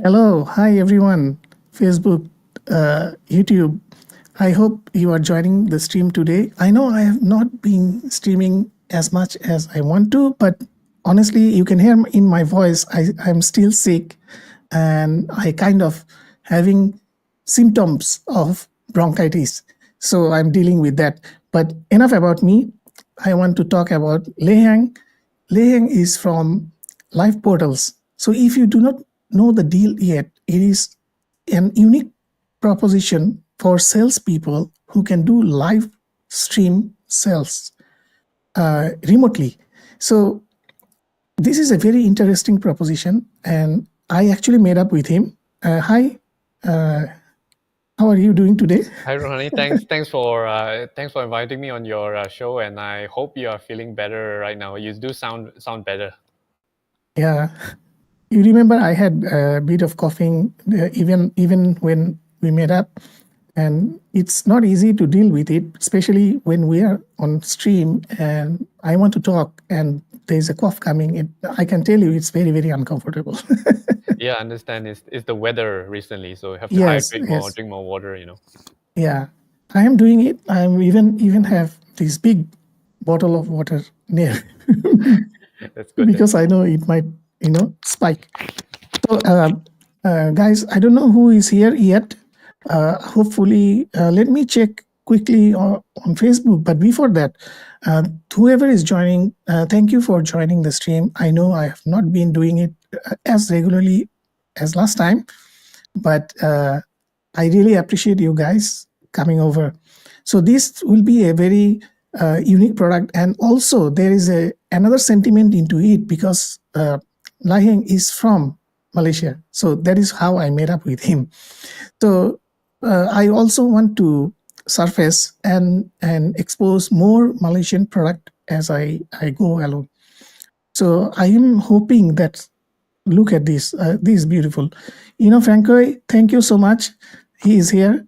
Hello, hi everyone, Facebook, YouTube. I hope you are joining the stream today. I know I have not been streaming as much as I want to, but honestly, you can hear in my voice, I'm still sick and I kind of having symptoms of bronchitis. So I'm dealing with that. But enough about me. I want to talk about Lei Hang. Lei Hang is from Live Portals. So if you do not know the deal yet, it is an unique proposition for salespeople who can do live stream sales remotely. So this is a very interesting proposition, and I actually made up with him. Hi, uh, how are you doing today? Hi Ruhani, thanks for inviting me on your show, and I hope you are feeling better right now. You do sound better. Yeah, you remember I had a bit of coughing even when we met up, and it's not easy to deal with it, especially when we are on stream and I want to talk and there's a cough coming. I can tell you it's very uncomfortable. Yeah, I understand. It's the weather recently, so you have to Yes, hydrate more, yes, drink more water. yeah. I am doing it. I'm even have this big bottle of water near That's good. That's because I know it might spike. So, guys, I don't know who is here yet. Hopefully, let me check quickly on Facebook. But before that, whoever is joining, thank you for joining the stream. I know I have not been doing it as regularly as last time, but I really appreciate you guys coming over. So this will be a very unique product, and also there is another sentiment into it because Lai Heng is from Malaysia, so that is how I made up with him. So I also want to surface and expose more Malaysian product as I go along. So I am hoping that look at this. This is beautiful. Francois, thank you so much. He is here.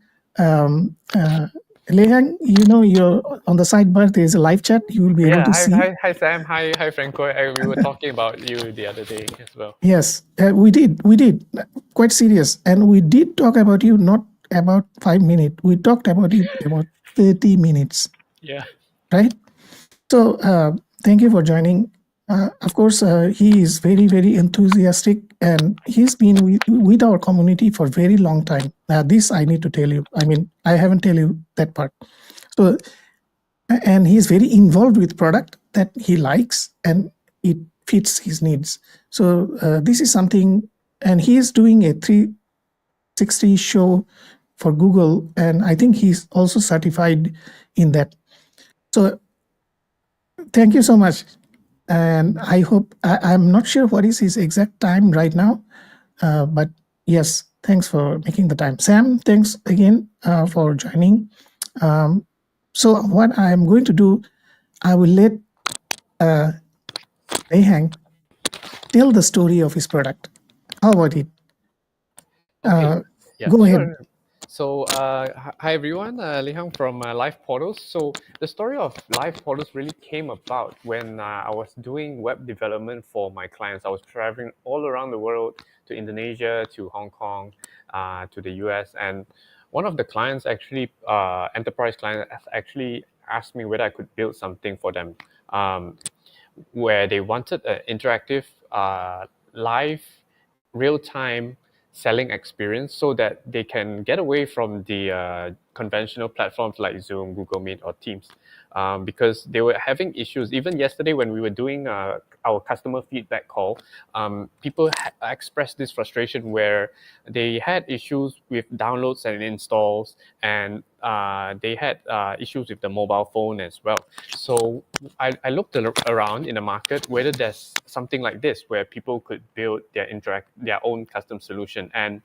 Lehan, you're on the sidebar. There is a live chat. You will be able yeah. to see. Hi Sam. Hi Franco. We were talking about you the other day as well. Yes, we did. We did. Quite serious. And we did talk about you, not about 5 minutes. We talked about it about 30 minutes, Yeah. right? So thank you for joining. Of course, he is very enthusiastic, and he's been with our community for very long time. This I need to tell you. I mean, I haven't tell you that part. So, and he's very involved with product that he likes, and it fits his needs. So this is something, and he is doing a 360 show for Google, and I think he's also certified in that. So thank you so much. And I hope, I'm not sure what is his exact time right now, but yes, thanks for making the time. Sam, thanks again for joining. So what I'm going to do, I will let Lei Hang tell the story of his product. How about it? Okay. Uh, Yeah. Go ahead. Sure. So, hi everyone, Lei Hang from Live Portals. So, the story of Live Portals really came about when I was doing web development for my clients. I was traveling all around the world to Indonesia, to Hong Kong, to the US, and one of the clients, actually, enterprise client, actually asked me whether I could build something for them, um, where they wanted an interactive, live, real-time selling experience so that they can get away from the conventional platforms like Zoom, Google Meet, or Teams. Because they were having issues. Even yesterday, when we were doing our customer feedback call, people expressed this frustration where they had issues with downloads and installs, and they had issues with the mobile phone as well. So I looked around in the market whether there's something like this where people could build their own custom solution. And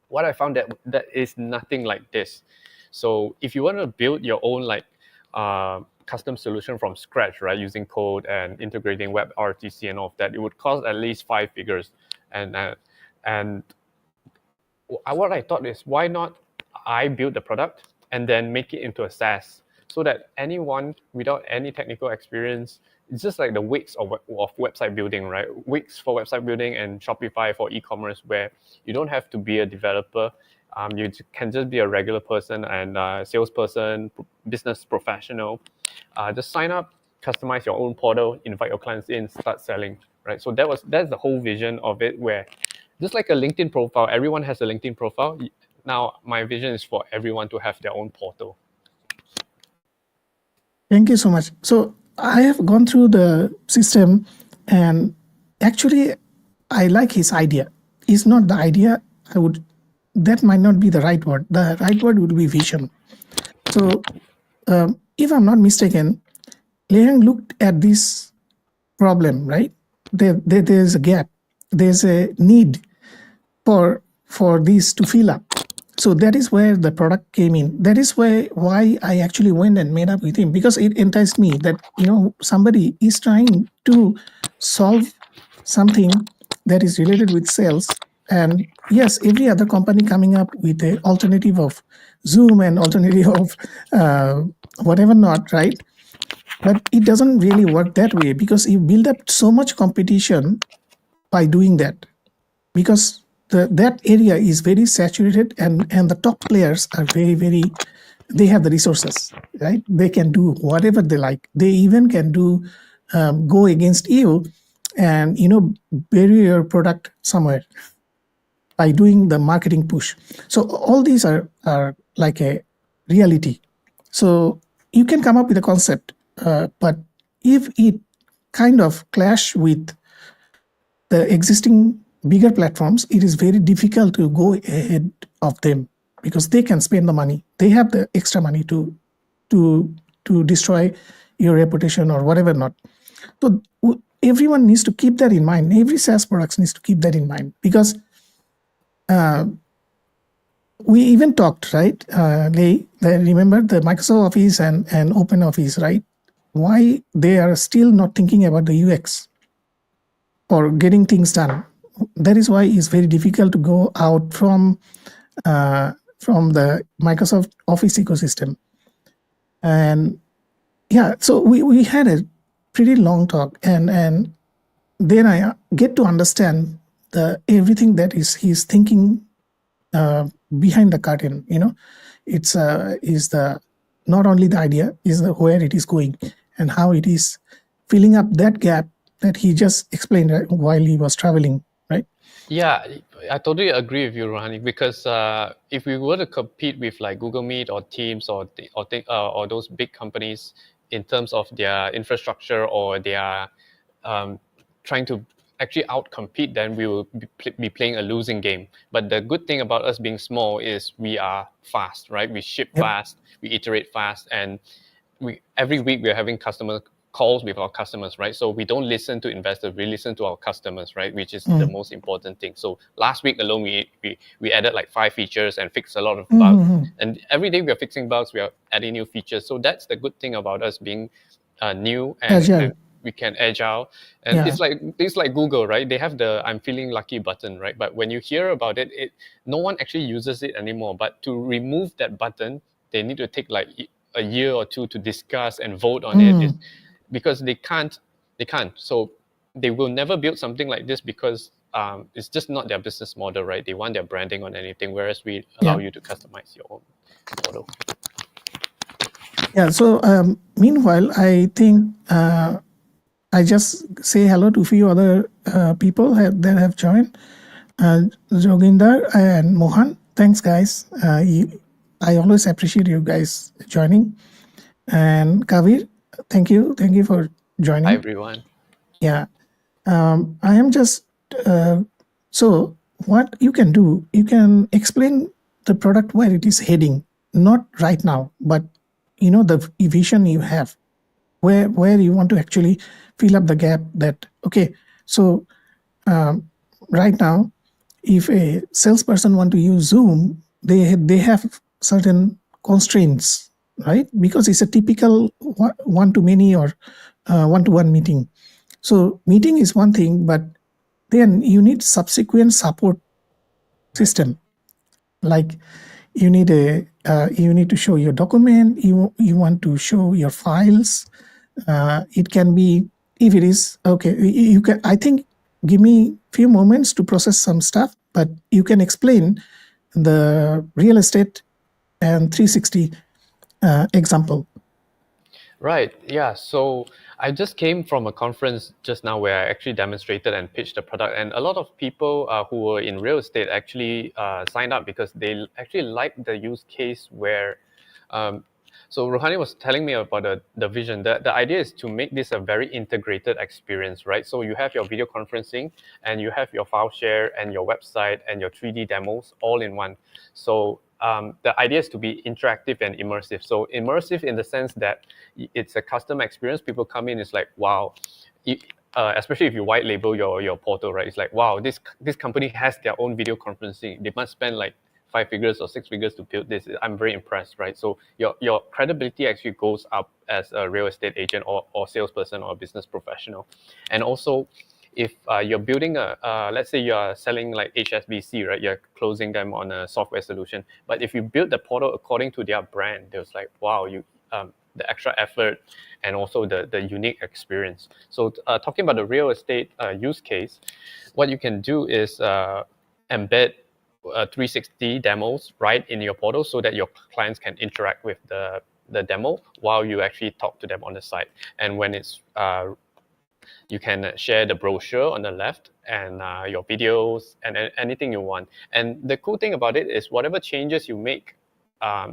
what I found that is nothing like this. So if you want to build your own custom solution from scratch, right, using code and integrating WebRTC and all of that, it would cost at least 5 figures. And what I thought is, why not I build the product and then make it into a SaaS so that anyone without any technical experience, it's just like the Wix of website building, right? Wix for website building and Shopify for e-commerce, where you don't have to be a developer. You can just be a regular person and salesperson, business professional. Just sign up, customize your own portal, invite your clients in, start selling, right? So that's the whole vision of it, where just like a LinkedIn profile, everyone has a LinkedIn profile. Now my vision is for everyone to have their own portal. Thank you so much. So I have gone through the system, and actually, I like his idea. It's not the idea. That might not be the right word. The right word would be vision. So, if I'm not mistaken, Lei Hang looked at this problem, right? There's a gap. There's a need for this to fill up. So that is where the product came in. That is why I actually went and made up with him, because it enticed me that somebody is trying to solve something that is related with sales. And yes, every other company coming up with an alternative of Zoom and alternative of whatever not, right? But it doesn't really work that way, because you build up so much competition by doing that, because that area is very saturated, and the top players are very, they have the resources, right? They can do whatever they like. They even can do go against you and bury your product somewhere by doing the marketing push. So all these are like a reality. So you can come up with a concept, but if it kind of clash with the existing bigger platforms, it is very difficult to go ahead of them, because they can spend the money. They have the extra money to destroy your reputation or whatever not. So everyone needs to keep that in mind. Every SaaS product needs to keep that in mind, because we even talked, right, remember the Microsoft Office and Open Office, right? Why they are still not thinking about the UX or getting things done. That is why it's very difficult to go out from the Microsoft Office ecosystem. And yeah, so we had a pretty long talk, and then I get to understand everything that he's thinking behind the curtain. It's is the not only the idea, is where it is going and how it is filling up that gap that he just explained while he was traveling, right? Yeah, I totally agree with you, Ruhani, because if we were to compete with like Google Meet or Teams or those big companies in terms of their infrastructure, or their trying to actually outcompete, then we will be playing a losing game. But the good thing about us being small is we are fast, right? We ship Yep. fast, we iterate fast, and every week we're having customer calls with our customers, right? So we don't listen to investors, we listen to our customers, right? Which is the most important thing. So last week alone, we added like 5 features and fixed a lot of bugs. And every day we are fixing bugs, we are adding new features. So that's the good thing about us being new and we can agile. And it's like Google, right? They have the I'm feeling lucky button, right? But when you hear about it, no one actually uses it anymore. But to remove that button, they need to take like a year or two to discuss and vote on it, because they can't. So they will never build something like this, because it's just not their business model, right? They want their branding on anything, whereas we allow you to customize your own model. Yeah. So meanwhile, I think I just say hello to a few other people that have joined. Joginder and Mohan, thanks guys. I always appreciate you guys joining. And Kavir, thank you for joining. Hi everyone. Yeah, I am just so what you can do, you can explain the product where it is heading, not right now, but the vision you have, where you want to actually fill up the gap. That okay, so right now, if a salesperson want to use Zoom, they have certain constraints, right? Because it's a typical one-to-many or one-to-one meeting. So meeting is one thing, but then you need subsequent support system. Like you need to show your document. You want to show your files. It can be, if it is okay. You can. I think give me few moments to process some stuff, but you can explain the real estate and 360 example. Right. Yeah. So I just came from a conference just now where I actually demonstrated and pitched the product, and a lot of people who were in real estate actually signed up because they actually liked the use case where. Um, so Ruhani was telling me about the vision. The idea is to make this a very integrated experience, right? So you have your video conferencing and you have your file share and your website and your 3D demos all in one. So the idea is to be interactive and immersive. So immersive in the sense that it's a custom experience. People come in, it's like, wow. Especially if you white label your portal, right? It's like, wow, this company has their own video conferencing. They must spend like 5 figures or 6 figures to build this. I'm very impressed, right? So your credibility actually goes up as a real estate agent or salesperson or a business professional. And also, if you're building let's say you're selling like HSBC, right? You're closing them on a software solution. But if you build the portal according to their brand, there's like, wow, the extra effort and also the unique experience. So talking about the real estate use case, what you can do is embed 360 demos right in your portal so that your clients can interact with the demo while you actually talk to them on the site. And when it's you can share the brochure on the left and your videos and anything you want. And the cool thing about it is whatever changes you make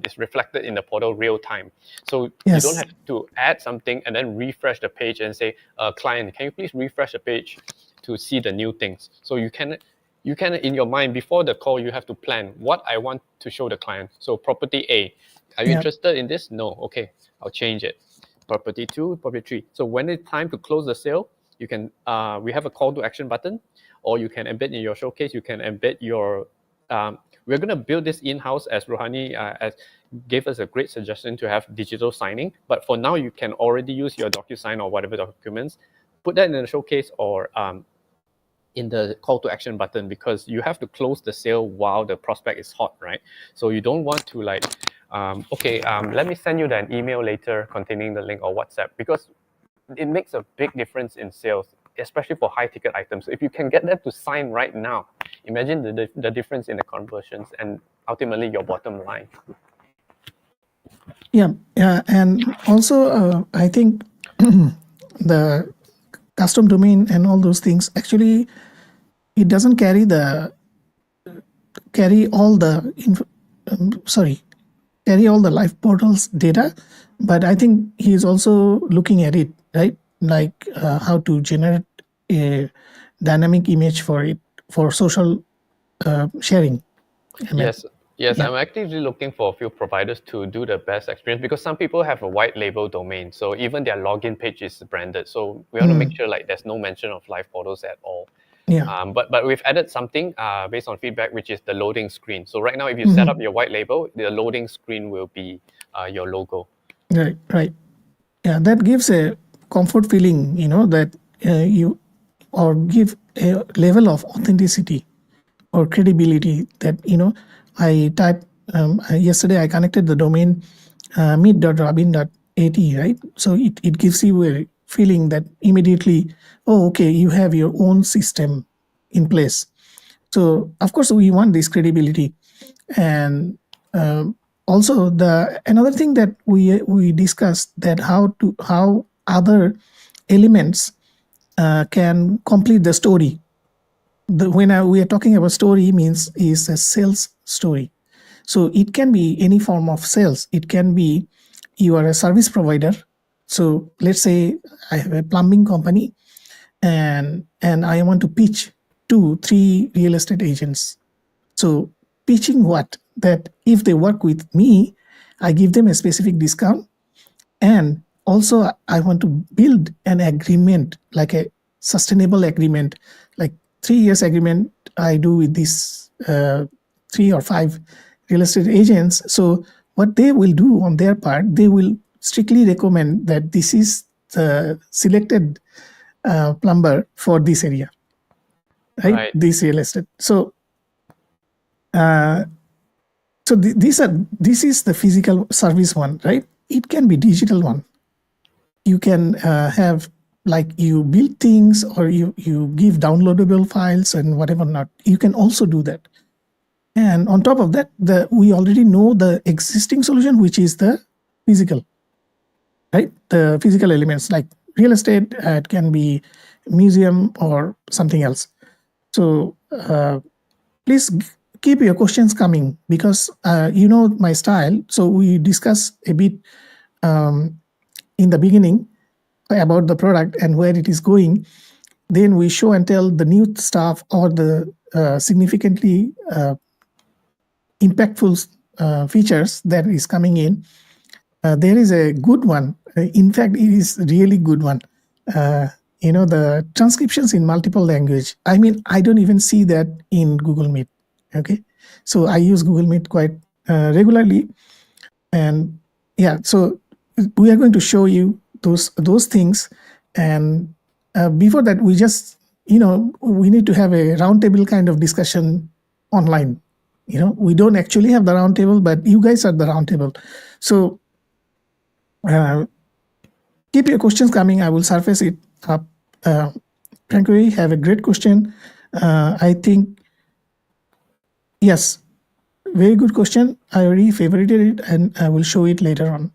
is reflected in the portal real time. So you don't Yes. have to add something and then refresh the page and say, client, can you please refresh the page to see the new things? So you can in your mind before the call, you have to plan what I want to show the client. So property A, are you Yeah. interested in this? No. Okay, I'll change it. Property 2, property 3. So when it's time to close the sale, you can we have a call to action button, or you can embed in your showcase. You can embed your we're going to build this in-house, as Ruhani gave us a great suggestion to have digital signing. But for now, you can already use your DocuSign or whatever documents, put that in the showcase or in the call to action button, because you have to close the sale while the prospect is hot, right? So you don't want to like, let me send you an email later containing the link, or WhatsApp, because it makes a big difference in sales, especially for high ticket items. If you can get them to sign right now, imagine the difference in the conversions and ultimately your bottom line. Yeah, and also I think the custom domain and all those things, actually it doesn't carry all the carry all the live portals data, but I think he is also looking at it, right? Like how to generate a dynamic image for it for social sharing. Yes, yes, Yeah. I'm actively looking for a few providers to do the best experience, because some people have a white label domain, so even their login page is branded. So we want to make sure like there's no mention of live portals at all. Yeah. But we've added something based on feedback, which is the loading screen. So right now, if you set up your white label, the loading screen will be your logo. Right. Yeah, that gives a comfort feeling, that you or give a level of authenticity or credibility that, I type yesterday I connected the domain meet.rabin.at, right? So it gives you a feeling that immediately, oh, okay, you have your own system in place. So of course we want this credibility. And also the another thing that we discussed, that how other elements can complete the story. We are talking about story, means is a sales story. So it can be any form of sales. It can be you are a service provider. So let's say I have a plumbing company, and I want to pitch 2-3 real estate agents. So pitching what? That if they work with me, I give them a specific discount. And also I want to build an agreement, like a sustainable agreement, like 3 years agreement I do with these 3 or 5 real estate agents. So what they will do on their part, they will strictly recommend that this is the selected plumber for this area, right? Right. This real estate. So uh, So this is the physical service one, right? It can be digital one. You can have like you build things or you give downloadable files and whatever not. You can also do that. And on top of that, we already know the existing solution, which is the physical, right? The physical elements like real estate, it can be museum or something else. So please keep your questions coming because you know my style. So we discuss a bit in the beginning about the product and where it is going. Then we show and tell the new stuff or the significantly impactful features that is coming in. There is a good one. In fact, it is really good one. Uh, the transcriptions in multiple language. I mean, I don't even see that in Google Meet. Okay, so I use Google Meet quite regularly, and yeah. So we are going to show you those things, and before that, we just we need to have a roundtable kind of discussion online. We don't actually have the roundtable, but you guys are the roundtable. So keep your questions coming. I will surface it up. Frankly, have a great question. I think, yes, very good question. I already favorited it and I will show it later on.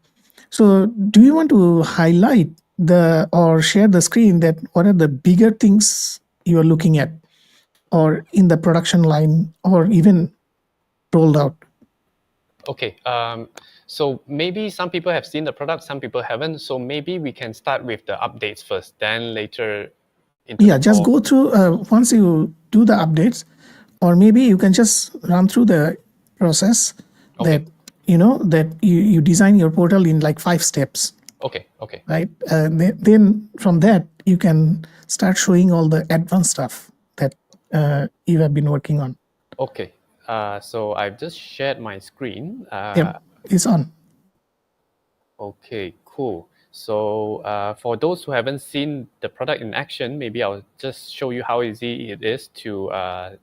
So do you want to highlight or share the screen that what are the bigger things you are looking at or in the production line or even rolled out? Okay. So maybe some people have seen the product, some people haven't. So maybe we can start with the updates first, then later into Yeah, the just core. go through once you do the updates, or maybe you can just run through the process Okay. that you design your portal in like 5 steps, Okay. Okay. right? Then from that you can start showing all the advanced stuff that you have been working on. Okay. So I've just shared my screen. Yep, it's on. Okay, cool. So for those who haven't seen the product in action, maybe I'll just show you how easy it is to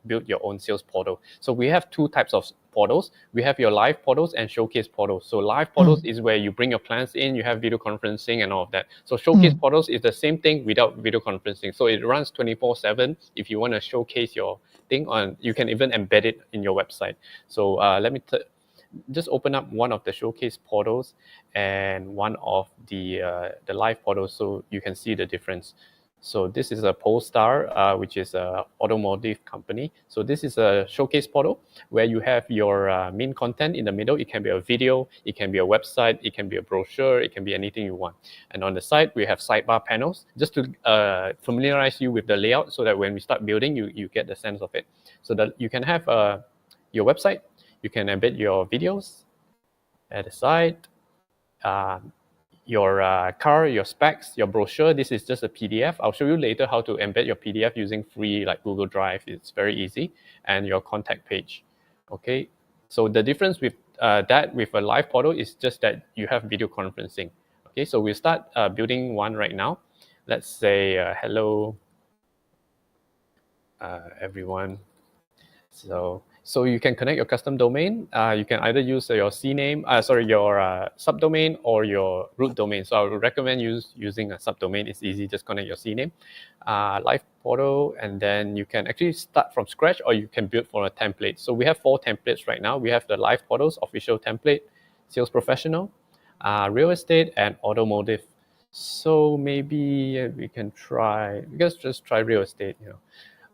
build your own sales portal. So we have two types of portals. We have your live portals and showcase portals. So live portals is where you bring your clients in, you have video conferencing and all of that. So showcase portals is the same thing without video conferencing. So it runs 24/7. If you want to showcase your thing on, you can even embed it in your website. So let me just open up one of the showcase portals and one of the live portals so you can see the difference. So this is a Polestar, which is a automotive company. So this is a showcase portal where you have your main content in the middle. It can be a video, it can be a website, it can be a brochure, it can be anything you want. And on the side, we have sidebar panels just to familiarize you with the layout so that when we start building, you get the sense of it. So that you can have your website, you can embed your videos at the side, your car, your specs, your brochure. This is just a PDF. I'll show you later how to embed your PDF using free like Google Drive. It's very easy. And your contact page. Okay. So the difference with that with a live portal is just that you have video conferencing. Okay. So we'll start building one right now. Let's say hello everyone. So you can connect your custom domain. You can either use your CNAME, your subdomain or your root domain. So I would recommend using a subdomain. It's easy, just connect your CNAME, live portal, and then you can actually start from scratch or you can build from a template. So we have 4 templates right now. We have the live portals, official template, sales professional, real estate, and automotive. So maybe we can try, just try real estate,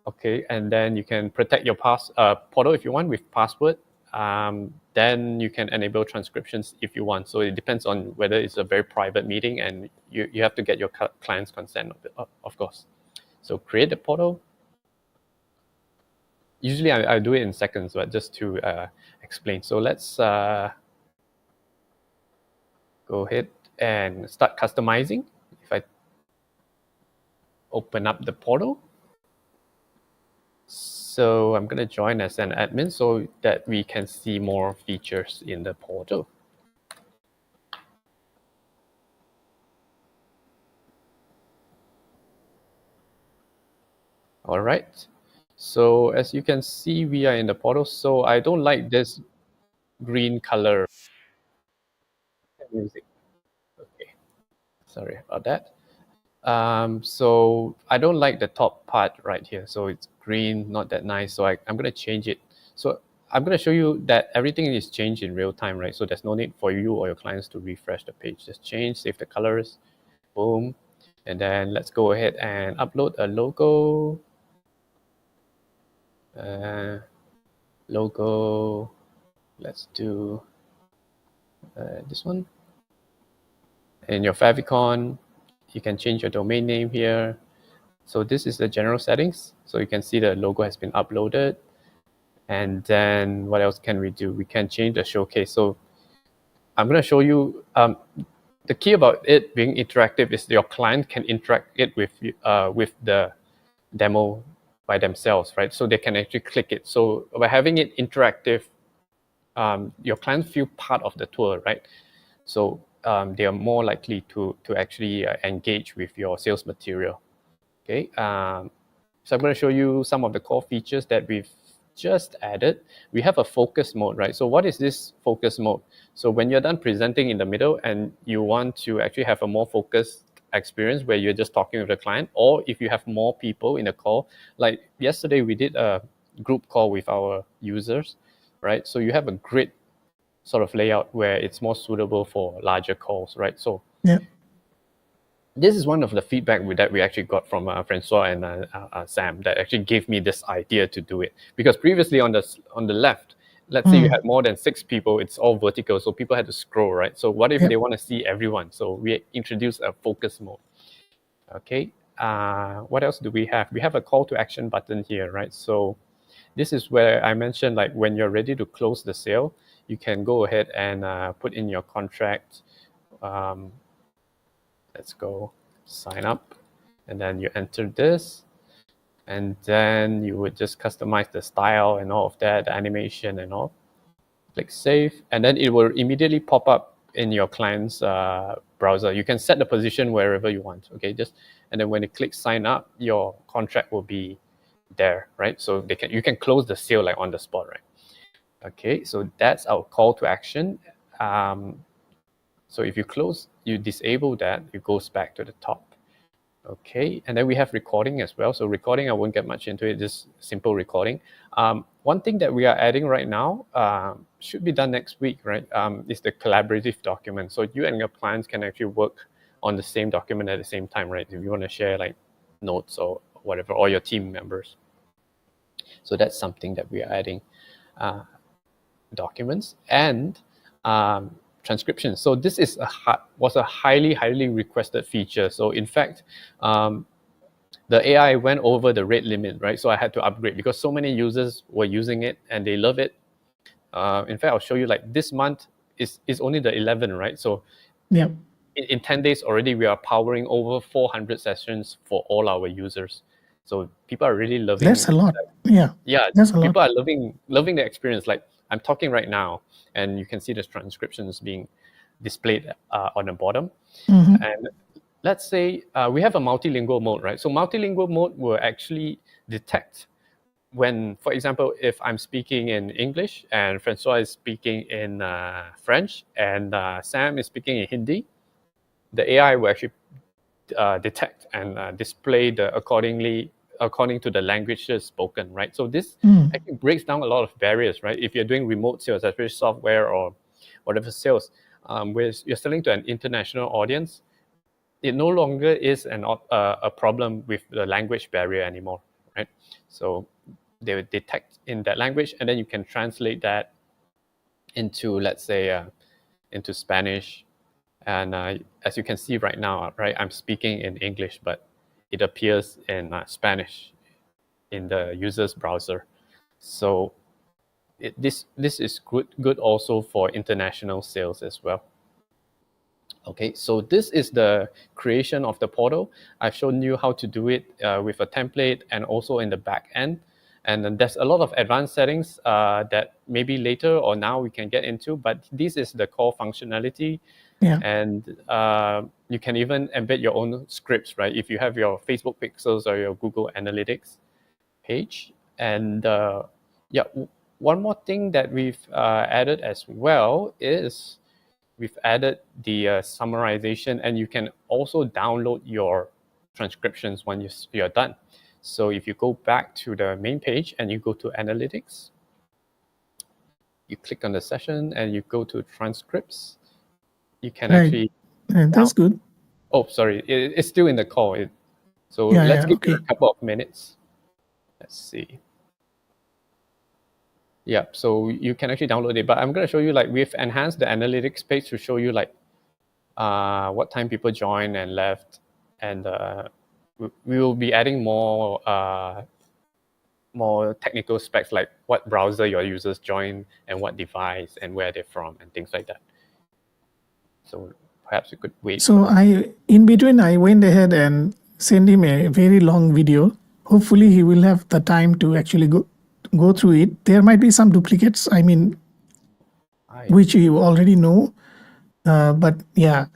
Okay, and then you can protect your portal if you want with password. Then you can enable transcriptions if you want. So it depends on whether it's a very private meeting and you have to get your client's consent, of course. So create the portal. Usually I do it in seconds, but just to explain. So let's go ahead and start customizing. If I open up the portal, so I'm going to join as an admin so that we can see more features in the portal. All right. So as you can see, we are in the portal. So I don't like this green color music. Okay, sorry about that. So I don't like the top part right here. So it's green, not that nice. So I'm going to change it. So I'm going to show you that everything is changed in real time, right? So there's no need for you or your clients to refresh the page. Just change, save the colors, boom. And then let's go ahead and upload a logo. Uh, logo, let's do this one. In your favicon, you can change your domain name here. So this is the general settings. So you can see the logo has been uploaded. And then what else can we do? We can change the showcase. So I'm going to show you the key about it being interactive is your client can interact it with the demo by themselves, right? So they can actually click it. So by having it interactive, your clients feel part of the tour, right? So they are more likely to actually engage with your sales material. Okay, so I'm going to show you some of the core features that we've just added. We have a focus mode, right? So what is this focus mode? So when you're done presenting in the middle and you want to actually have a more focused experience where you're just talking with the client, or if you have more people in the call, like yesterday we did a group call with our users, right? So you have a grid sort of layout where it's more suitable for larger calls, right? So Yeah. this is one of the feedback that we actually got from Francois and Sam that actually gave me this idea to do it. Because previously on the left, let's say you had more than 6 people, it's all vertical, so people had to scroll, right? So what if Yep. they want to see everyone? So we introduced a focus mode. Okay. What else do we have? We have a call to action button here, right? So this is where I mentioned, like when you're ready to close the sale, you can go ahead and put in your contract. Let's go sign up, and then you enter this, and then you would just customize the style and all of that, the animation and all. Click save, and then it will immediately pop up in your client's browser. You can set the position wherever you want. Okay, just and then when you click sign up, your contract will be there, right? So you can close the sale like on the spot, right? Okay, so that's our call to action. So if you disable that, it goes back to the top. Okay, and then we have recording as well. So recording, I won't get much into it, just simple recording. One thing that we are adding right now, should be done next week, right, is the collaborative document. So you and your clients can actually work on the same document at the same time, right? If you want to share like notes or whatever, or your team members. So that's something that we are adding. Documents and transcription. So this is was a highly requested feature. So in fact, the AI went over the rate limit, right? So I had to upgrade because so many users were using it and they love it. In fact, I'll show you like this month is only the 11, right? So Yeah. in 10 days already, we are powering over 400 sessions for all our users. So people are really loving. That's a lot. Yeah. Yeah, That's a lot. people are loving the experience. Like I'm talking right now, and you can see the transcriptions being displayed on the bottom. And let's say we have a multilingual mode, right? So multilingual mode will actually detect when, for example, if I'm speaking in English and Francois is speaking in French and Sam is speaking in Hindi, the AI will actually detect and display according to the languages spoken, right? So this actually breaks down a lot of barriers, right? If you're doing remote sales, especially software or whatever sales, where you're selling to an international audience, it no longer is a problem with the language barrier anymore, right? So they will detect in that language, and then you can translate that into, let's say, into Spanish. And as you can see right now, right, I'm speaking in English, but it appears in Spanish in the user's browser. So this is good also for international sales as well. Okay, so this is the creation of the portal. I've shown you how to do it with a template and also in the back end. And then there's a lot of advanced settings that maybe later or now we can get into, but this is the core functionality. Yeah. And you can even embed your own scripts, right? If you have your Facebook pixels or your Google Analytics page. And yeah, one more thing that we've added as well is we've added the summarization, and you can also download your transcriptions when you're done. So if you go back to the main page and you go to analytics, you click on the session and you go to transcripts, you can Right. actually That's good. oh sorry, it's still in the call. So Yeah, let's yeah, give it okay. a couple of minutes. Let's see. Yeah, so you can actually download it, but I'm going to show you, like, we've enhanced the analytics page to show you, like, what time people joined and left, and we will be adding more technical specs, like what browser your users join and what device and where they're from and things like that. So perhaps you could wait for So in between, I went ahead and sent him a very long video. Hopefully, he will have the time to actually go through it. There might be some duplicates. I mean, which you already know, but yeah,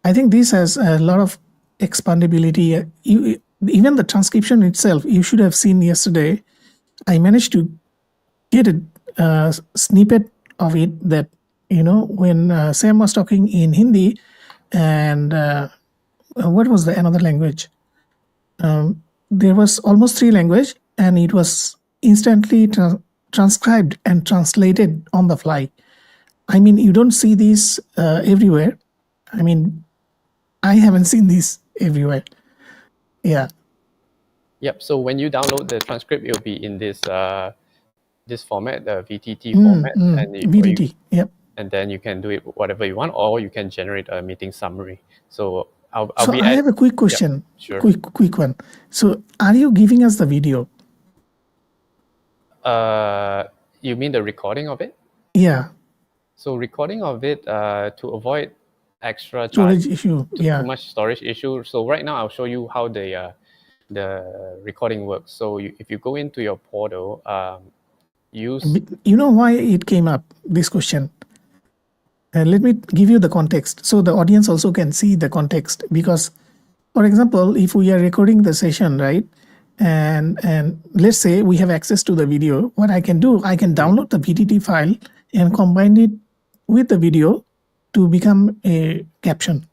I think this has a lot of expandability. Even the transcription itself, you should have seen yesterday. I managed to get a snippet of it that, when Sam was talking in Hindi and what was the another language? There was almost three language, and it was instantly transcribed and translated on the fly. I mean, you don't see these everywhere. I mean, I haven't seen this everywhere. Yeah. Yep. So when you download the transcript, it'll be in this this format, the VTT format, and VDT. Yep. and then you can do it whatever you want, or you can generate a meeting summary. So I'll So be I have a quick question. Sure. Quick one. So are you giving us the video? You mean the recording of it? Yeah. So recording of it, to avoid extra Storage issue. too much storage issue. So right now I'll show you how the recording works. So if you go into your portal, use. You know why it came up, this question? Let me give you the context so the audience also can see the context. Because, for example, if we are recording the session, right, and let's say we have access to the video, what I can do, I can download the VTT file and combine it with the video to become a caption.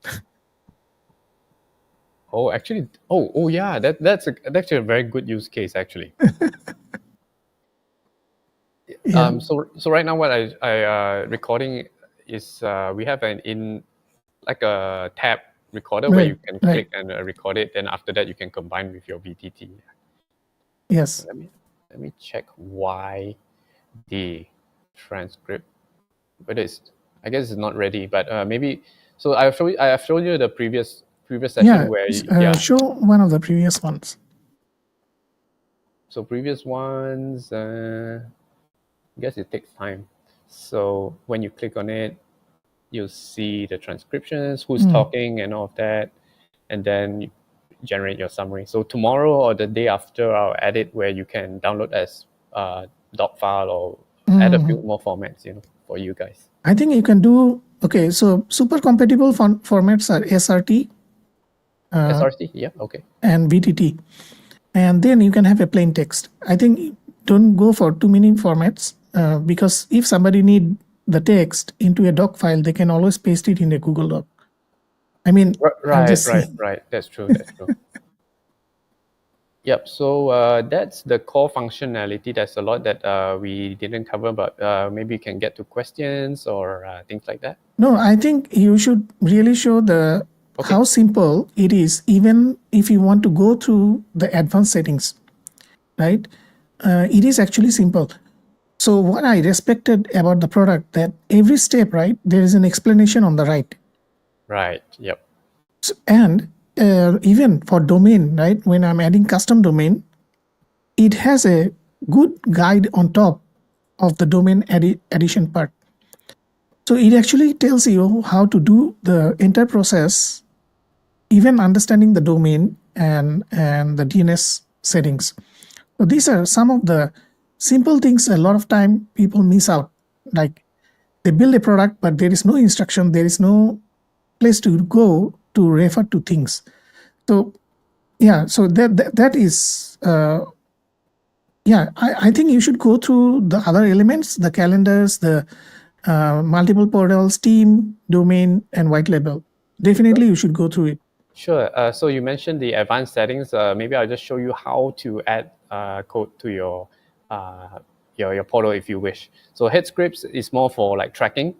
Oh, actually, oh yeah, that's actually a very good use case, actually. Yeah. So right now what I recording is we have like a tab recorder where you can click and record it. Then after that you can combine with your VTT. Yes. Let me check why the transcript, whether it's, I guess it's not ready, but maybe. So I have shown you the previous session where show one of the previous ones. So previous ones, I guess it takes time. So when you click on it, you'll see the transcriptions, who's talking and all of that, and then you generate your summary. So tomorrow or the day after, I'll add it where you can download as doc file or add a few more formats, for you guys. I think you can do, okay, so super compatible formats are SRT. SRT, yeah, okay. And VTT. And then you can have a plain text. I think don't go for too many formats because if somebody need the text into a doc file, they can always paste it in a Google Doc. I mean, right. That's true. Yep. So that's the core functionality. There's a lot that we didn't cover, but maybe you can get to questions or things like that. No, I think you should really show how simple it is, even if you want to go through the advanced settings, right? It is actually simple. So what I respected about the product, that every step, right, there is an explanation on the right. Right. Yep. And even for domain, right, when I'm adding custom domain, it has a good guide on top of the domain addition part. So it actually tells you how to do the entire process, even understanding the domain and the DNS settings. So these are some of the simple things a lot of time people miss out. Like they build a product, but there is no instruction, there is no place to go to refer to things. So yeah, so that is Yeah, I think you should go through the other elements, the calendars, the multiple portals, team, domain, and white label. Definitely, you should go through it. Sure. So you mentioned the advanced settings. Maybe I'll just show you how to add code to uh, your portal if you wish. So head scripts is more for like tracking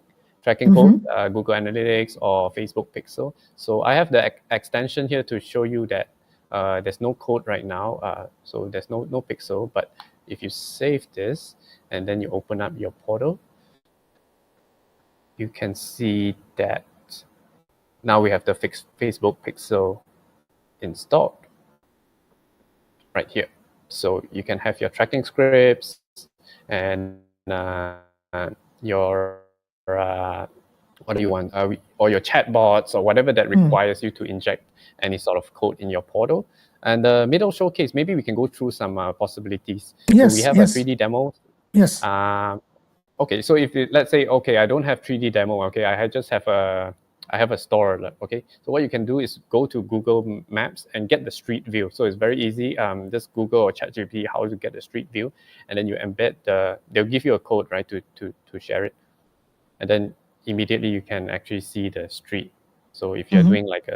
code, Mm-hmm. Google Analytics or Facebook Pixel. So I have the extension here to show you that there's no code right now. So there's no pixel. But if you save this and then you open up your portal, you can see that now we have the Facebook Pixel installed right here. So you can have your tracking scripts and your what do you want, or your chatbots or whatever that requires you to inject any sort of code in your portal. And the middle showcase, maybe we can go through some possibilities. So we Yes, have a yes, 3D demo. yes. Okay, so if let's say, okay, I don't have 3D demo, okay, just have I have a store, okay. So what you can do is go to Google Maps and get the street view. So it's very easy. Just Google or ChatGPT how to get the street view, and then you embed they'll give you a code, right, to share it, and then immediately you can actually see the street. So if you're doing like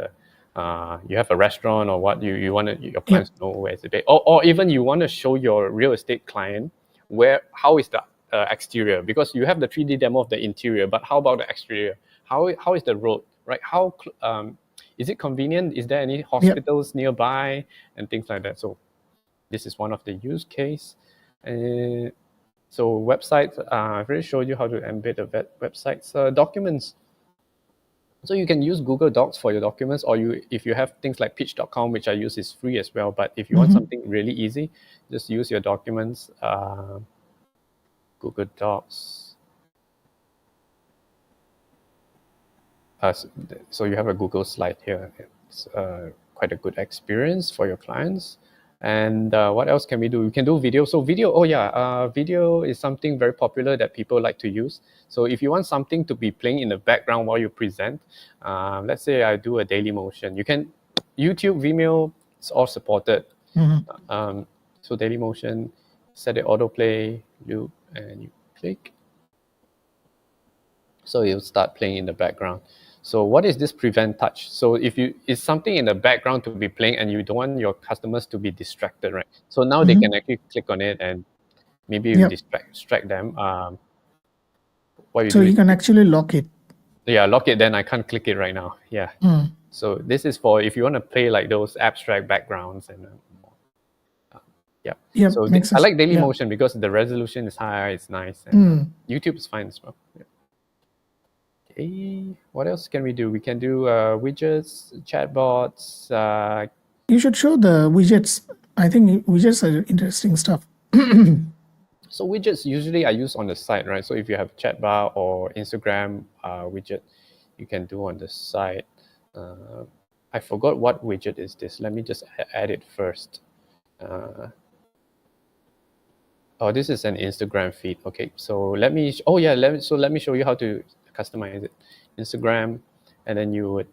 you have a restaurant or what, you want your Yep. clients to know where is it, or even you want to show your real estate client how is the exterior, because you have the 3D demo of the interior, but how about the exterior? How is the road, right? Is it convenient? Is there any hospitals nearby and things like that? So this is one of the use case. So websites, I've already showed you how to embed the websites. Documents. So you can use Google Docs for your documents, or if you have things like pitch.com, which I use, is free as well. But if you want something really easy, just use your documents, Google Docs. So you have a Google slide here. It's quite a good experience for your clients. And what else can we do? We can do video. So video, video is something very popular that people like to use. So if you want something to be playing in the background while you present, let's say I do a daily motion. You can, YouTube, Vimeo, it's all supported. So daily motion, set it autoplay, loop, and you click. So it'll start playing in the background. So what is this prevent touch? So if it's something in the background to be playing and you don't want your customers to be distracted, right? So now they can actually click on it and maybe you Yep. distract them. What you So do you is, can actually lock it. yeah, lock it, then I can't click it right now. Yeah. So this is for if you want to play like those abstract backgrounds and yeah. Yep, So makes I sense. like daily Yeah. motion because the resolution is high, it's nice, and YouTube is fine as well. Yeah. Okay, what else can we do? We can do widgets, chatbots. You should show the widgets. I think widgets are interesting stuff. So widgets usually I use on the site, right? So if you have chatbot or Instagram widget, you can do on the site. I forgot what widget is this. Let me just add it first. Oh, this is an Instagram feed. Okay, so let me. Let me show you how to customize it. Instagram, and then you would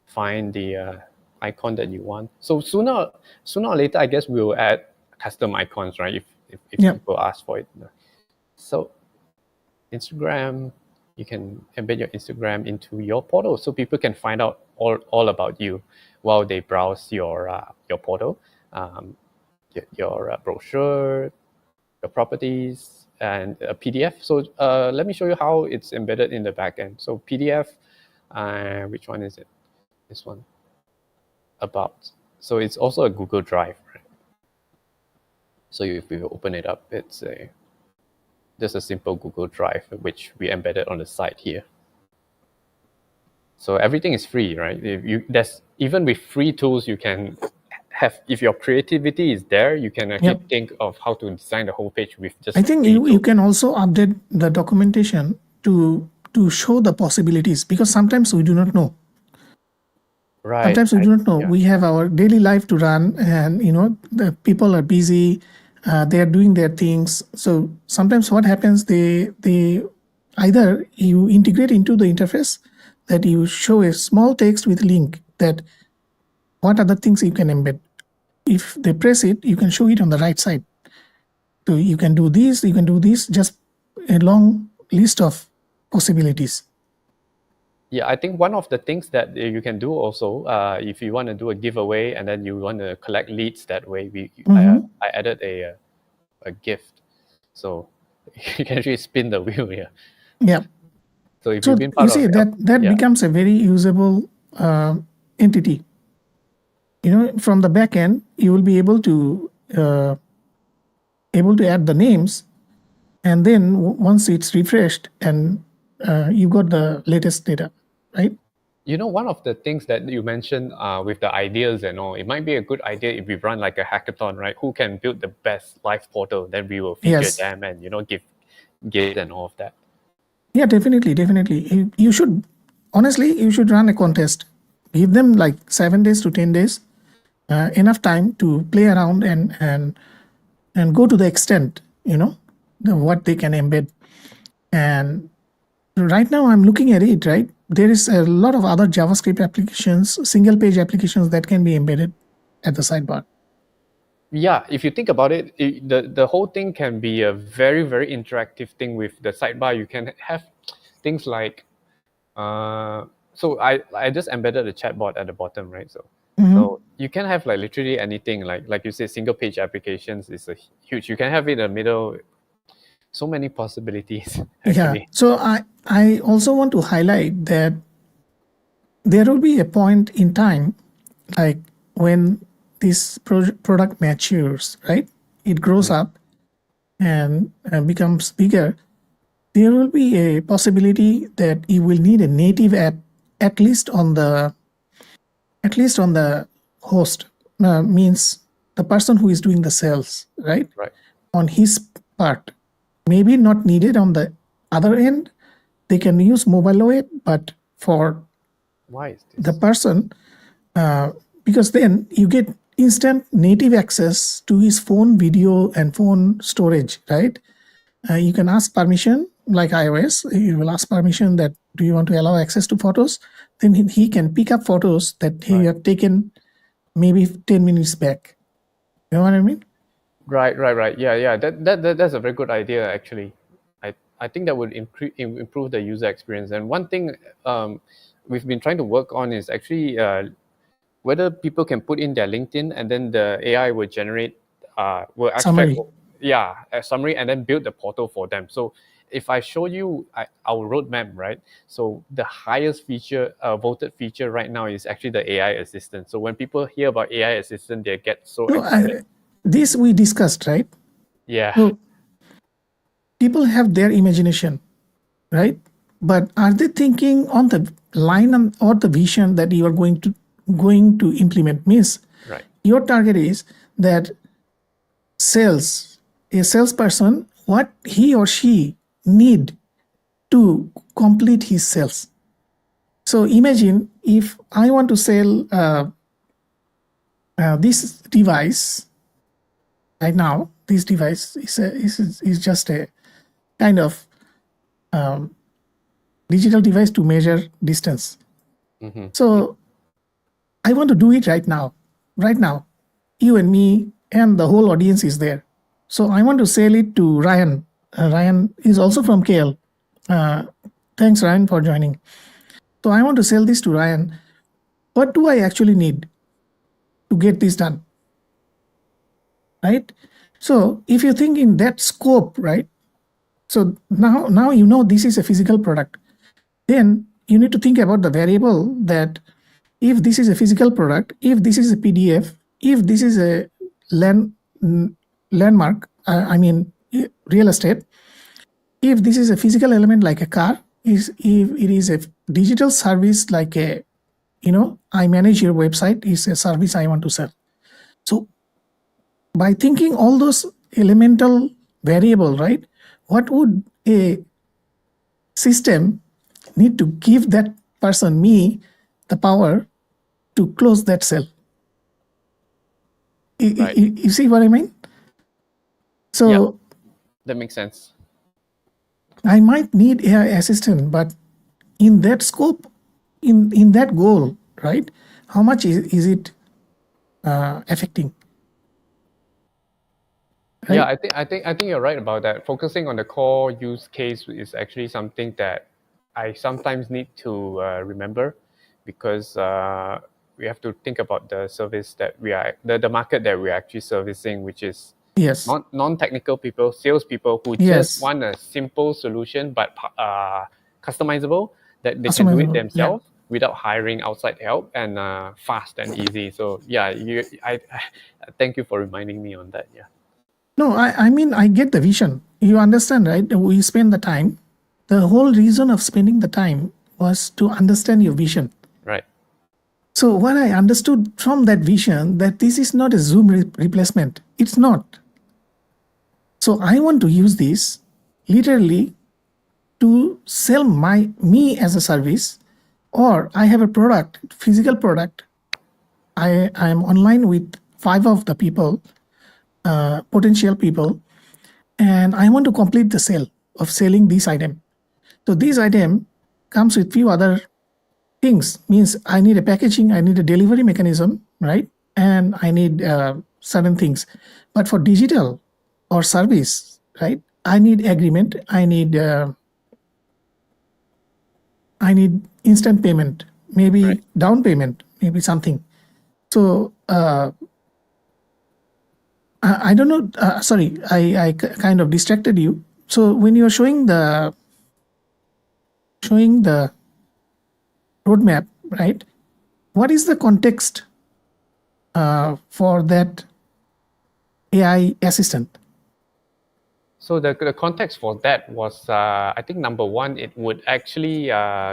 find the icon that you want. So sooner or later, I guess we'll add custom icons, right? If Yep. people ask for it. So Instagram, you can embed your Instagram into your portal, so people can find out all about you while they browse your portal, your brochure, your properties, and a PDF. So let me show you how it's embedded in the backend. So PDF, which one is it? This one, about. So it's also a Google Drive, right? So if we open it up, it's just a simple Google Drive, which we embedded on the side here. So everything is free, right? There's even with free tools, you can have, if your creativity is there, you can actually think of how to design the whole page with just I think free you tools. can also update the documentation to show the possibilities, because sometimes we do not know. Right. Sometimes we do not know. Yeah. We have our daily life to run, and the people are busy. They are doing their things. So sometimes what happens, they either you integrate into the interface that you show a small text with link that what other things you can embed. If they press it, you can show it on the right side. So you can do this, you can do this, just a long list of possibilities. Yeah, I think one of the things that you can do also, if you want to do a giveaway and then you want to collect leads that way, I added a gift, so you can actually spin the wheel here. Yeah. So if So you've been you part see of, that yeah, becomes a very usable entity. From the back end, you will be able to add the names, and then once it's refreshed, and you got the latest data, right? one of the things that you mentioned with the ideas and all, it might be a good idea if we run like a hackathon, right? Who can build the best live portal? Then we will feature Yes. them and give gifts and all of that. Yeah, definitely. You should, honestly, you should run a contest. Give them like 7 days to 10 days, enough time to play around and go to the extent, what they can embed. And right now, I'm looking at it. Right, there is a lot of other JavaScript applications, single page applications that can be embedded at the sidebar. Yeah, if you think about it, the whole thing can be a very very interactive thing with the sidebar. You can have things like so I just embedded a chatbot at the bottom, right? So you can have like literally anything, like you said, single page applications is a huge. You can have it in the middle. So many possibilities Yeah. actually. So I also want to highlight that there will be a point in time, like when this product matures, right? It grows up and becomes bigger. There will be a possibility that you will need a native app, at least on the host. Means the person who is doing the sales, right? Right. On his part, maybe not needed on the other end. They can use mobile web, but for Why is the this? person, because then you get instant native access to his phone video and phone storage, right? You can ask permission, like iOS. You will ask permission that do you want to allow access to photos? Then he can pick up photos that he Right. have taken maybe 10 minutes back. You know what I mean? Right. Yeah. That's a very good idea actually. I think that would improve the user experience. And one thing we've been trying to work on is actually whether people can put in their LinkedIn and then the AI will generate will extract Summary. a summary and then build the portal for them. So if I show you our roadmap, right? So the highest feature voted feature right now is actually the AI assistant. So when people hear about AI assistant, they get so So excited. this we discussed, right? Yeah. So people have their imagination, right? But are they thinking on the line or the vision that you are going to implement? Means Right. your target is that a salesperson, what he or she need to complete his sales. So imagine if I want to sell this device right now. This device is just a kind of digital device to measure distance. Mm-hmm. So I want to do it right now. Right now, you and me and the whole audience is there. So I want to sell it to Ryan. Ryan is also from KL. Uh, Thanks, Ryan, for joining. So I want to sell this to Ryan. What do I actually need to get this done? Right? So if you think in that scope, right? So now this is a physical product. Then you need to think about the variable that if this is a physical product, if this is a PDF, if this is a landmark, I mean real estate, if this is a physical element like a car, if it is a digital service like I manage your website is a service I want to sell. So by thinking all those elemental variable, right? What would a system need to give that person, me, the power to close that cell? Right. You see what I mean? Yeah, So that makes sense. I might need AI assistant, but in that scope, in that goal, right? How much is it affecting? Yeah, right? I think you're right about that. Focusing on the core use case is actually something that I sometimes need to remember, because we have to think about the service that we are the market that we're actually servicing, which is Yes, non-technical people, salespeople who just yes, want a simple solution but customizable, that they can do it customizable. Yeah. themselves without hiring outside help, and fast and easy. So yeah, I thank you for reminding me on that. Yeah. No, I mean, I get the vision. You understand, right? We spend the time. The whole reason of spending the time was to understand your vision. Right. So what I understood from that vision, that this is not a Zoom replacement. It's not. So I want to use this literally to sell me as a service, or I have a product, physical product. I am online with 5 of the people, potential people, and I want to complete the sale of selling this item. So this item comes with few other things. Means I need a packaging, I need a delivery mechanism, right? And I need certain things. But for digital or service, right? I need agreement. I need instant payment, Right. maybe down payment, maybe something. So I don't know. Sorry, I kind of distracted you. So when you're showing the roadmap, right? What is the context for that AI assistant? So the context for that was, I think number one, it would actually,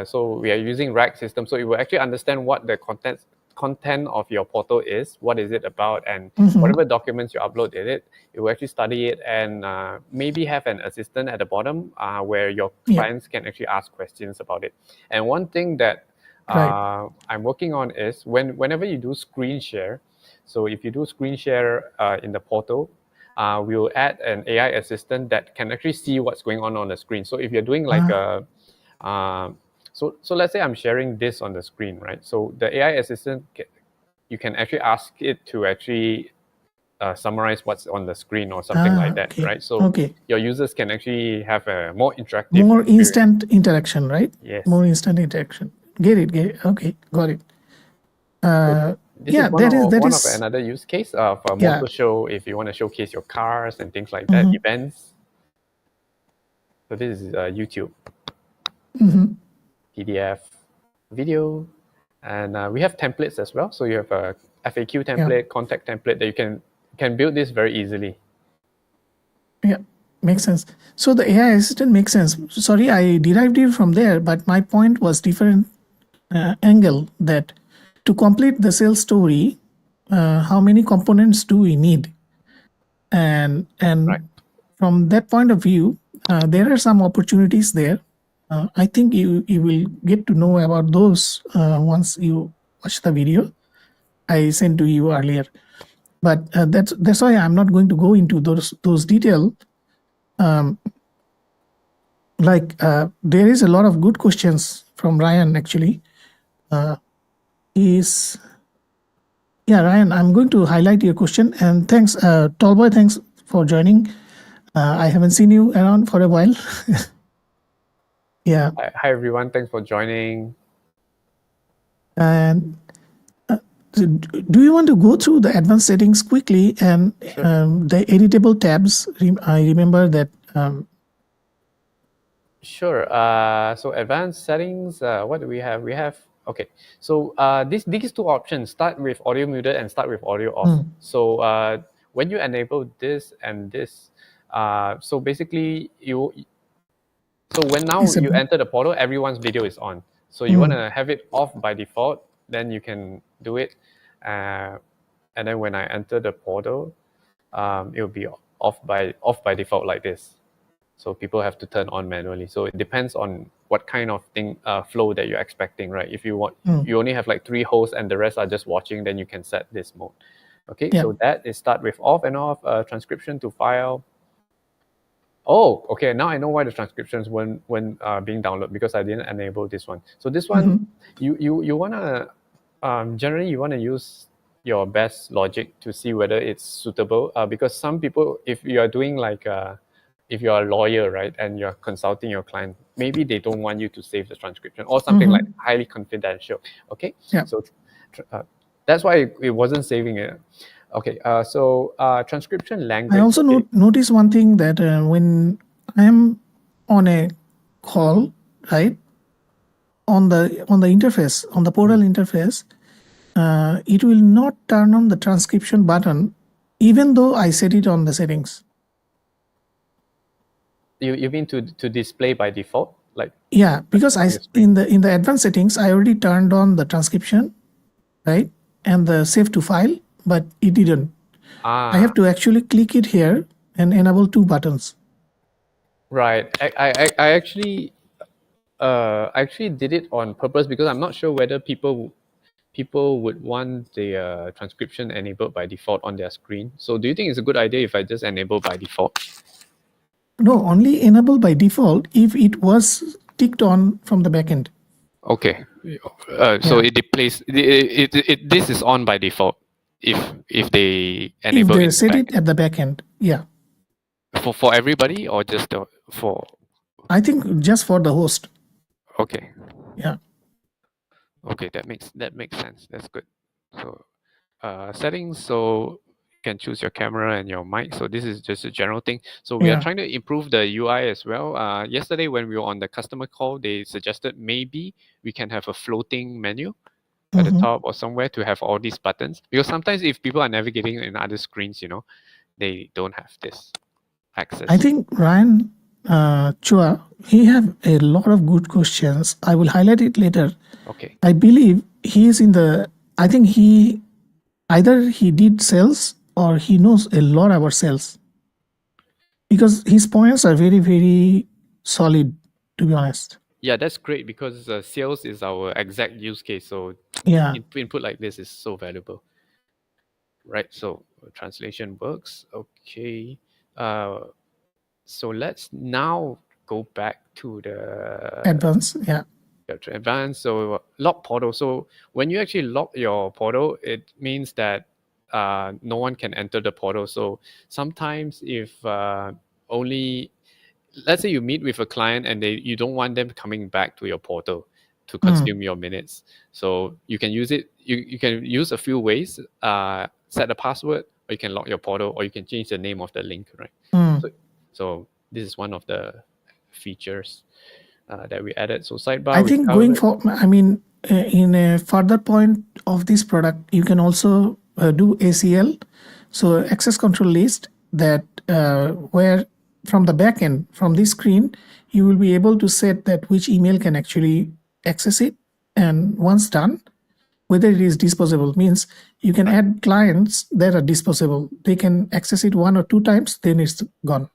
so we are using rack system, so it will actually understand what the content of your portal is, what is it about, and Mm-hmm. whatever documents you upload in it, it will actually study it, and maybe have an assistant at the bottom where your Yeah, clients can actually ask questions about it. And one thing that right. I'm working on is whenever you do screen share, so if you do screen share in the portal, we'll add an AI assistant that can actually see what's going on the screen. So if you're doing like Ah, a, so let's say I'm sharing this on the screen, right? So the AI assistant, you can actually ask it to actually summarize what's on the screen or something like that, okay, right? So okay. your users can actually have a more interactive More experience. instant interaction, right? Yes. More instant interaction. Get it, get it. Okay, got it. So Uh, this is yeah, that one of is another use case of a yeah. motor show, if you want to showcase your cars and things like that, Mm-hmm, events. So this is YouTube, mm-hmm. PDF, video, and we have templates as well. So you have a FAQ Yeah, template, contact template that you can build this very easily. yeah, makes sense. So the AI assistant makes sense. Sorry, I derived it from there, but my point was different angle, that to complete the sales story, how many components do we need? Right. And from that point of view, there are some opportunities there. I think you will get to know about those once you watch the video I sent to you earlier. But that's why I'm not going to go into those detail. Um, there is a lot of good questions from Ryan actually. Is Yeah, Ryan, I'm going to highlight your question, and thanks, Tallboy. Thanks for joining. I haven't seen you around for a while. Yeah, Hi everyone. Thanks for joining. and do you want to go through the advanced settings quickly and Sure. the editable tabs? I remember that. Sure. So advanced settings. What do we have? We have, okay. So these two options, start with audio muted and start with audio off. Hmm, So when you enable this and this, so basically so when now is it? you enter the portal, everyone's video is on. So you want Hmm, to have it off by default, then you can do it. Uh, and then when I enter the portal, it will be off by default like this. So people have to turn on manually. So it depends on what kind of thing flow that you're expecting, right? If hmm, you only have like 3 hosts and the rest are just watching, then you can set this mode. Okay, yeah. so that is start with off and off, transcription to file. Oh, okay. Now I know why the transcriptions when being downloaded, because I didn't enable this one. So this one, Hmm, you wanna generally you wanna your best logic to see whether it's suitable. Because some people, if you are doing like if you're a lawyer, right, and you're consulting your client, maybe they don't want you to save the transcription or something like highly confidential. Okay, Yeah. so that's why it wasn't saving it. Okay, so transcription I language. also Okay. notice one thing that when I am on a call, right, on the interface, on the portal interface, it will not turn on the transcription button, even though I set it on the settings. You mean to display by default, like Yeah, because on your screen? in the advanced settings, I already turned on the transcription, right, and the save to file, but it didn't. I have to actually click it here and enable two buttons. Right. I actually did it on purpose because I'm not sure whether people would want the transcription enabled by default on their screen. So do you think it's a good idea if I just enable by default? No, only enable by default if it was ticked on from the backend. Okay. So Yeah. it displays this is on by default if they If enable they in the set back it at the backend, yeah. for everybody or just for I think just for the host. okay. Yeah. Okay, that makes sense. That's good. So settings, so you can choose your camera and your mic. So this is just a general thing. So we are Yeah. trying to improve the UI as well. Yesterday when we were on the customer call, they suggested maybe we can have a floating menu at the top or somewhere to have all these buttons, because sometimes if people are navigating in other screens, they don't have this access. I think Ryan Chua, he have a lot of good questions. I will highlight it later. Okay. I believe he is in the, I think he, either he did sales or he knows a lot about sales. Because his points are very, very solid, to be honest. Yeah, that's great because sales is our exact use case. So Yeah. input like this is so valuable. Right, so translation works. Okay. So let's now go back to the Advanced, yeah. to advanced. So lock portal. So when you actually lock your portal, it means that no one can enter the portal. So sometimes if only, let's say you meet with a client and you don't want them coming back to your portal to consume your minutes. So you can use it. You can use a few ways. Set a password, or you can lock your portal, or you can change the name of the link. Right. So this is one of the features that we added. So sidebar. I think going for, I mean, in a further point of this product, you can also do ACL, so access control list, that where from the backend, from this screen, you will be able to set that which email can actually access it. And once done, whether it is disposable, means you can add clients that are disposable. They can access it one or two times, then it's gone.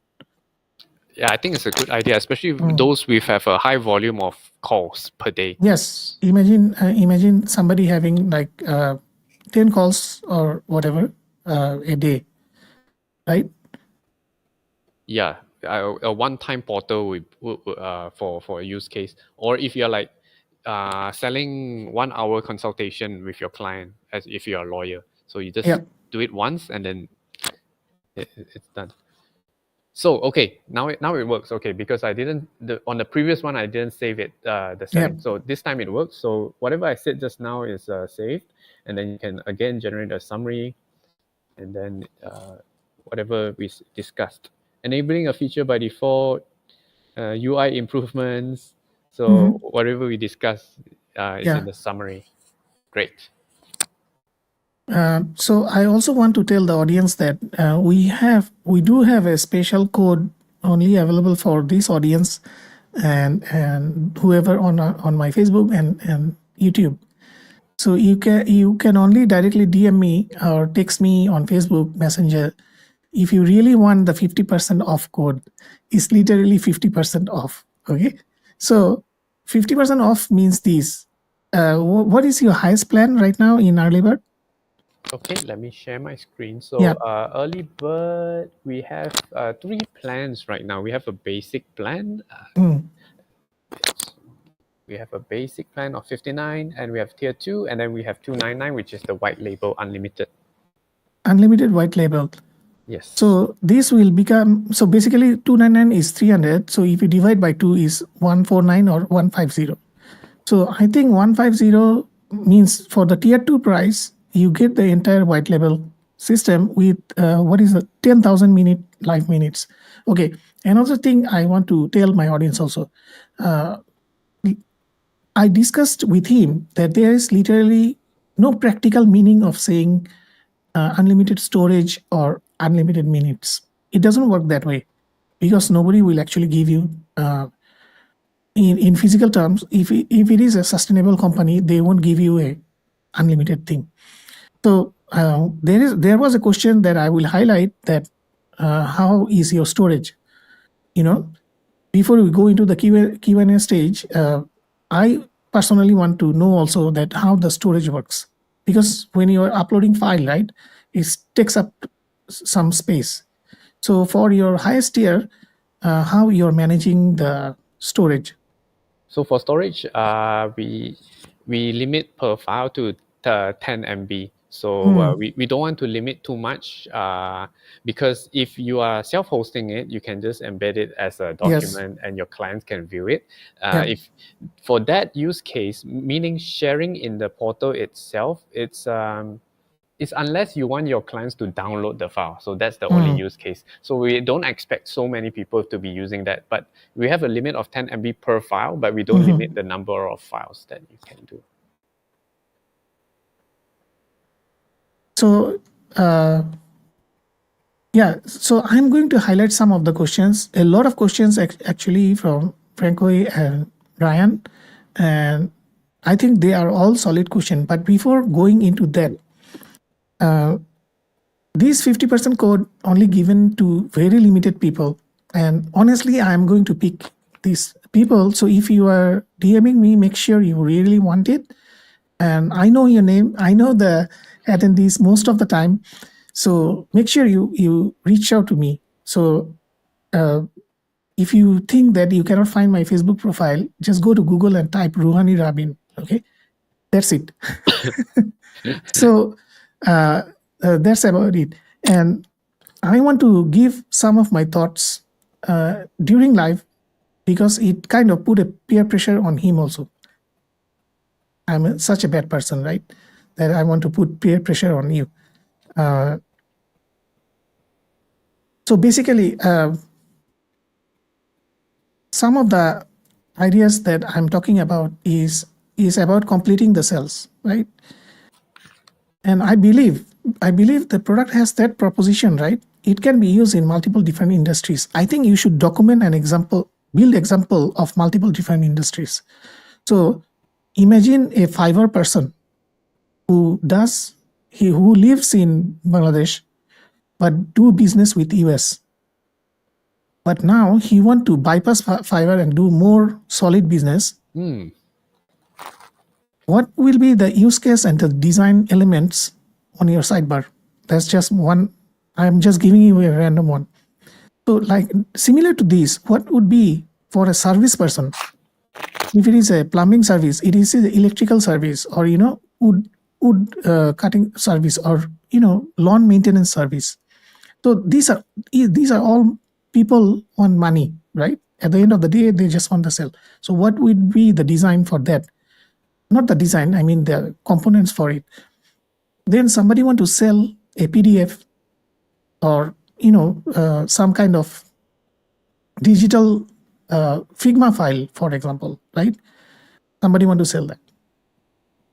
Yeah, I think it's a good idea, especially those with have a high volume of calls per day. Yes, imagine somebody having like 10 calls or whatever a day, right? Yeah, a one-time portal for a use case, or if you're like selling 1 hour consultation with your client, as if you're a lawyer, so you just do it once and then it's done. So okay, now it works. Okay, because I didn't on the previous one I didn't save it the setting. So this time it works. So whatever I said just now is saved, and then you can again generate a summary, and then whatever we discussed. Enabling a feature by default, UI improvements. So whatever we discussed is in the summary. Great. So I also want to tell the audience that we do have a special code only available for this audience and whoever on my Facebook and YouTube. So you can only directly DM me or text me on Facebook Messenger. If you really want the 50% off code, it's literally 50% off. Okay, so 50% off means this. What is your highest plan right now in early bird? Okay, let me share my screen. So early bird, we have 3 plans right now. We have a basic plan. We have a basic plan of 59, and we have tier 2, and then we have 299, which is the white label unlimited. Unlimited white label. Yes. So this will become, so basically 299 is 300. So if you divide by 2 is 149 or 150. So I think 150 means for the tier 2 price, you get the entire white label system with what is the 10,000 minute live minutes. Okay. Another thing I want to tell my audience also. I discussed with him that there is literally no practical meaning of saying unlimited storage or unlimited minutes. It doesn't work that way because nobody will actually give you in physical terms. If it is a sustainable company, they won't give you a unlimited thing. So there was a question that I will highlight, that how is your storage? Before we go into the Q&A stage, I personally want to know also that how the storage works, because when you are uploading file, right, it takes up some space. So for your highest tier, how you're managing the storage? So for storage, we limit per file to 10 MB. So we don't want to limit too much because if you are self-hosting it, you can just embed it as a document and your clients can view it. If for that use case, meaning sharing in the portal itself, it's unless you want your clients to download the file. So that's the only use case. So we don't expect so many people to be using that. But we have a limit of 10 MB per file, but we don't limit the number of files that you can do. So, so I'm going to highlight some of the questions. A lot of questions actually from Franco and Ryan, and I think they are all solid questions. But before going into that, this 50% code only given to very limited people. And honestly, I'm going to pick these people. So if you are DMing me, make sure you really want it. And I know your name. I know the attendees most of the time. So make sure you reach out to me. So if you think that you cannot find my Facebook profile, just go to Google and type Ruhani Rabin. Okay, that's it. So that's about it. And I want to give some of my thoughts during live, because it kind of put a peer pressure on him also. I'm such a bad person, right? That I want to put peer pressure on you. So basically, some of the ideas that I'm talking about is about completing the cells, right? And I believe the product has that proposition, right? It can be used in multiple different industries. I think you should document an example, build example of multiple different industries. So imagine a Fiverr person who lives in Bangladesh but do business with US. But now he want to bypass Fiverr and do more solid business. What will be the use case and the design elements on your sidebar? That's just one. I'm just giving you a random one. So like similar to this, what would be for a service person? If it is a plumbing service, it is the electrical service, or wood cutting service, or lawn maintenance service. So these are all people want money, right? At the end of the day, they just want to sell. So what would be the design for that? Not the design, I mean the components for it. Then somebody want to sell a PDF or some kind of digital Figma file, for example, right? Somebody want to sell that.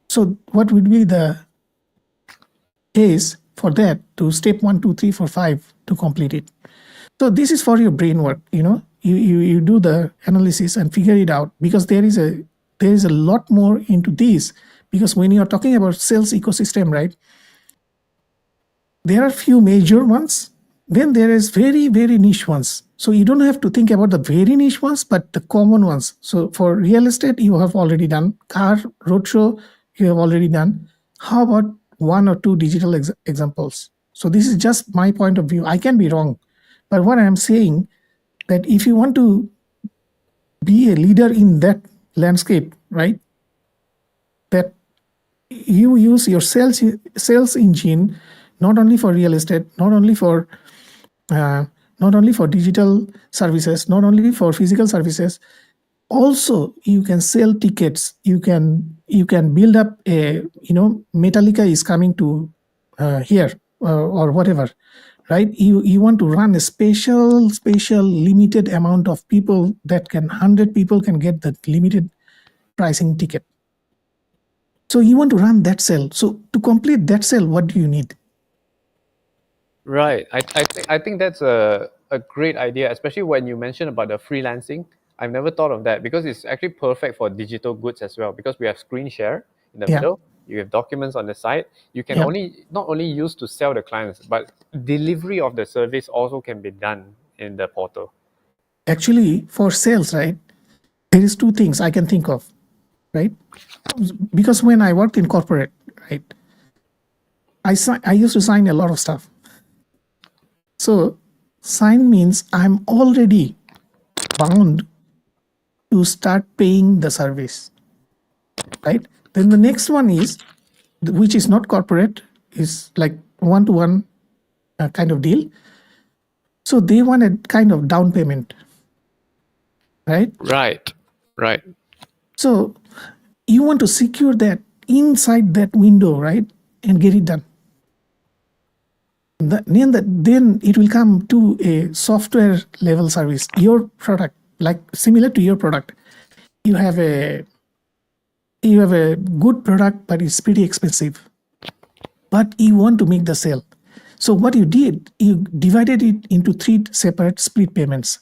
So what would be the case for that to step 1, 2, 3, 4, 5 to complete it? So this is for your brain work. You do the analysis and figure it out, because there is a lot more into this. Because when you are talking about sales ecosystem, right, there are few major ones, then there is very, very niche ones. So you don't have to think about the very niche ones, but the common ones. So for real estate, you have already done. Car roadshow, you have already done. How about 1 or 2 digital examples? So this is just my point of view. I can be wrong. But what I'm saying, that if you want to be a leader in that landscape, right? That you use your sales engine not only for real estate, uh, not only for digital services, not only for physical services. Also, you can sell tickets. You can build up a, Metallica is coming to here, or whatever, right? You want to run a special limited amount of people, that can 100 people can get the limited pricing ticket. So you want to run that sale. So to complete that sale, what do you need? Right. I think that's a great idea, especially when you mentioned about the freelancing. I've never thought of that because it's actually perfect for digital goods as well because we have screen share in the Yeah, middle. You have documents on the side. You can yeah. only not only use to sell the clients, but delivery of the service also can be done in the portal. Actually, for sales, right, there is two things I can think of, right? Because when I worked in corporate, right, I used to sign a lot of stuff. So sign means I'm already bound to start paying the service, right? Then the next one is, which is not corporate, is like one-to-one kind of deal. So they want a kind of down payment, right? Right. Right. So you want to secure that inside that window, right, and get it done. Then it will come to a software level service. Your product, like similar to your product, you have a good product, but it's pretty expensive. But you want to make the sale. So what you did, you divided it into 3 separate split payments.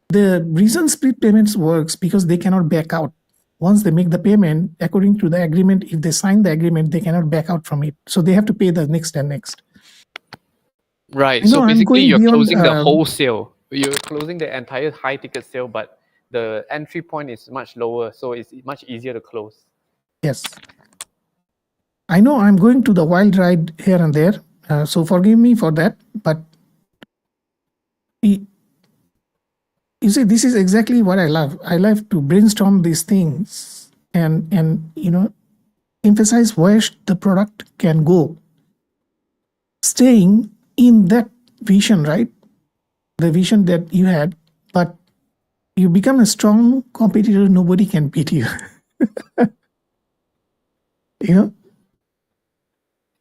The reason split payments works because they cannot back out. Once they make the payment, according to the agreement, if they sign the agreement, they cannot back out from it. So they have to pay the next and next. Right. I So know I'm basically, going you're beyond. closing the whole sale. You're closing the entire high ticket sale, but the entry point is much lower, so it's much easier to close. Yes. I know I'm going to the wild ride here and there. So forgive me for that. But you see, this is exactly what I love. I love to brainstorm these things and emphasize where the product can go. Staying in that vision, right? The vision that you had, but you become a strong competitor. Nobody can beat you. you know?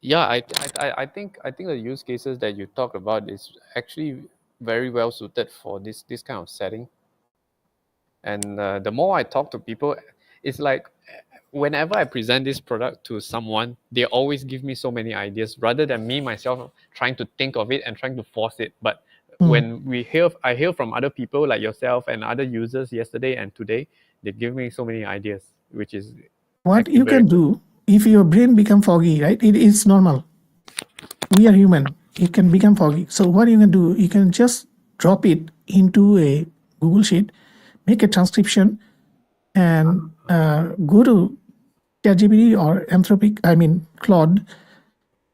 Yeah, I think the use cases that you talk about is actually very well suited for this kind of setting. And the more I talk to people, it's like whenever I present this product to someone, they always give me so many ideas rather than me myself trying to think of it and trying to force it. But Mm. when I hear from other people like yourself and other users yesterday and today, they give me so many ideas, which is What actually you very can good. do if your brain become foggy, right? It is normal. We are human. It can become foggy. So what you can do, you can just drop it into a Google Sheet, make a transcription, and go to ChatGPT or Anthropic, Claude,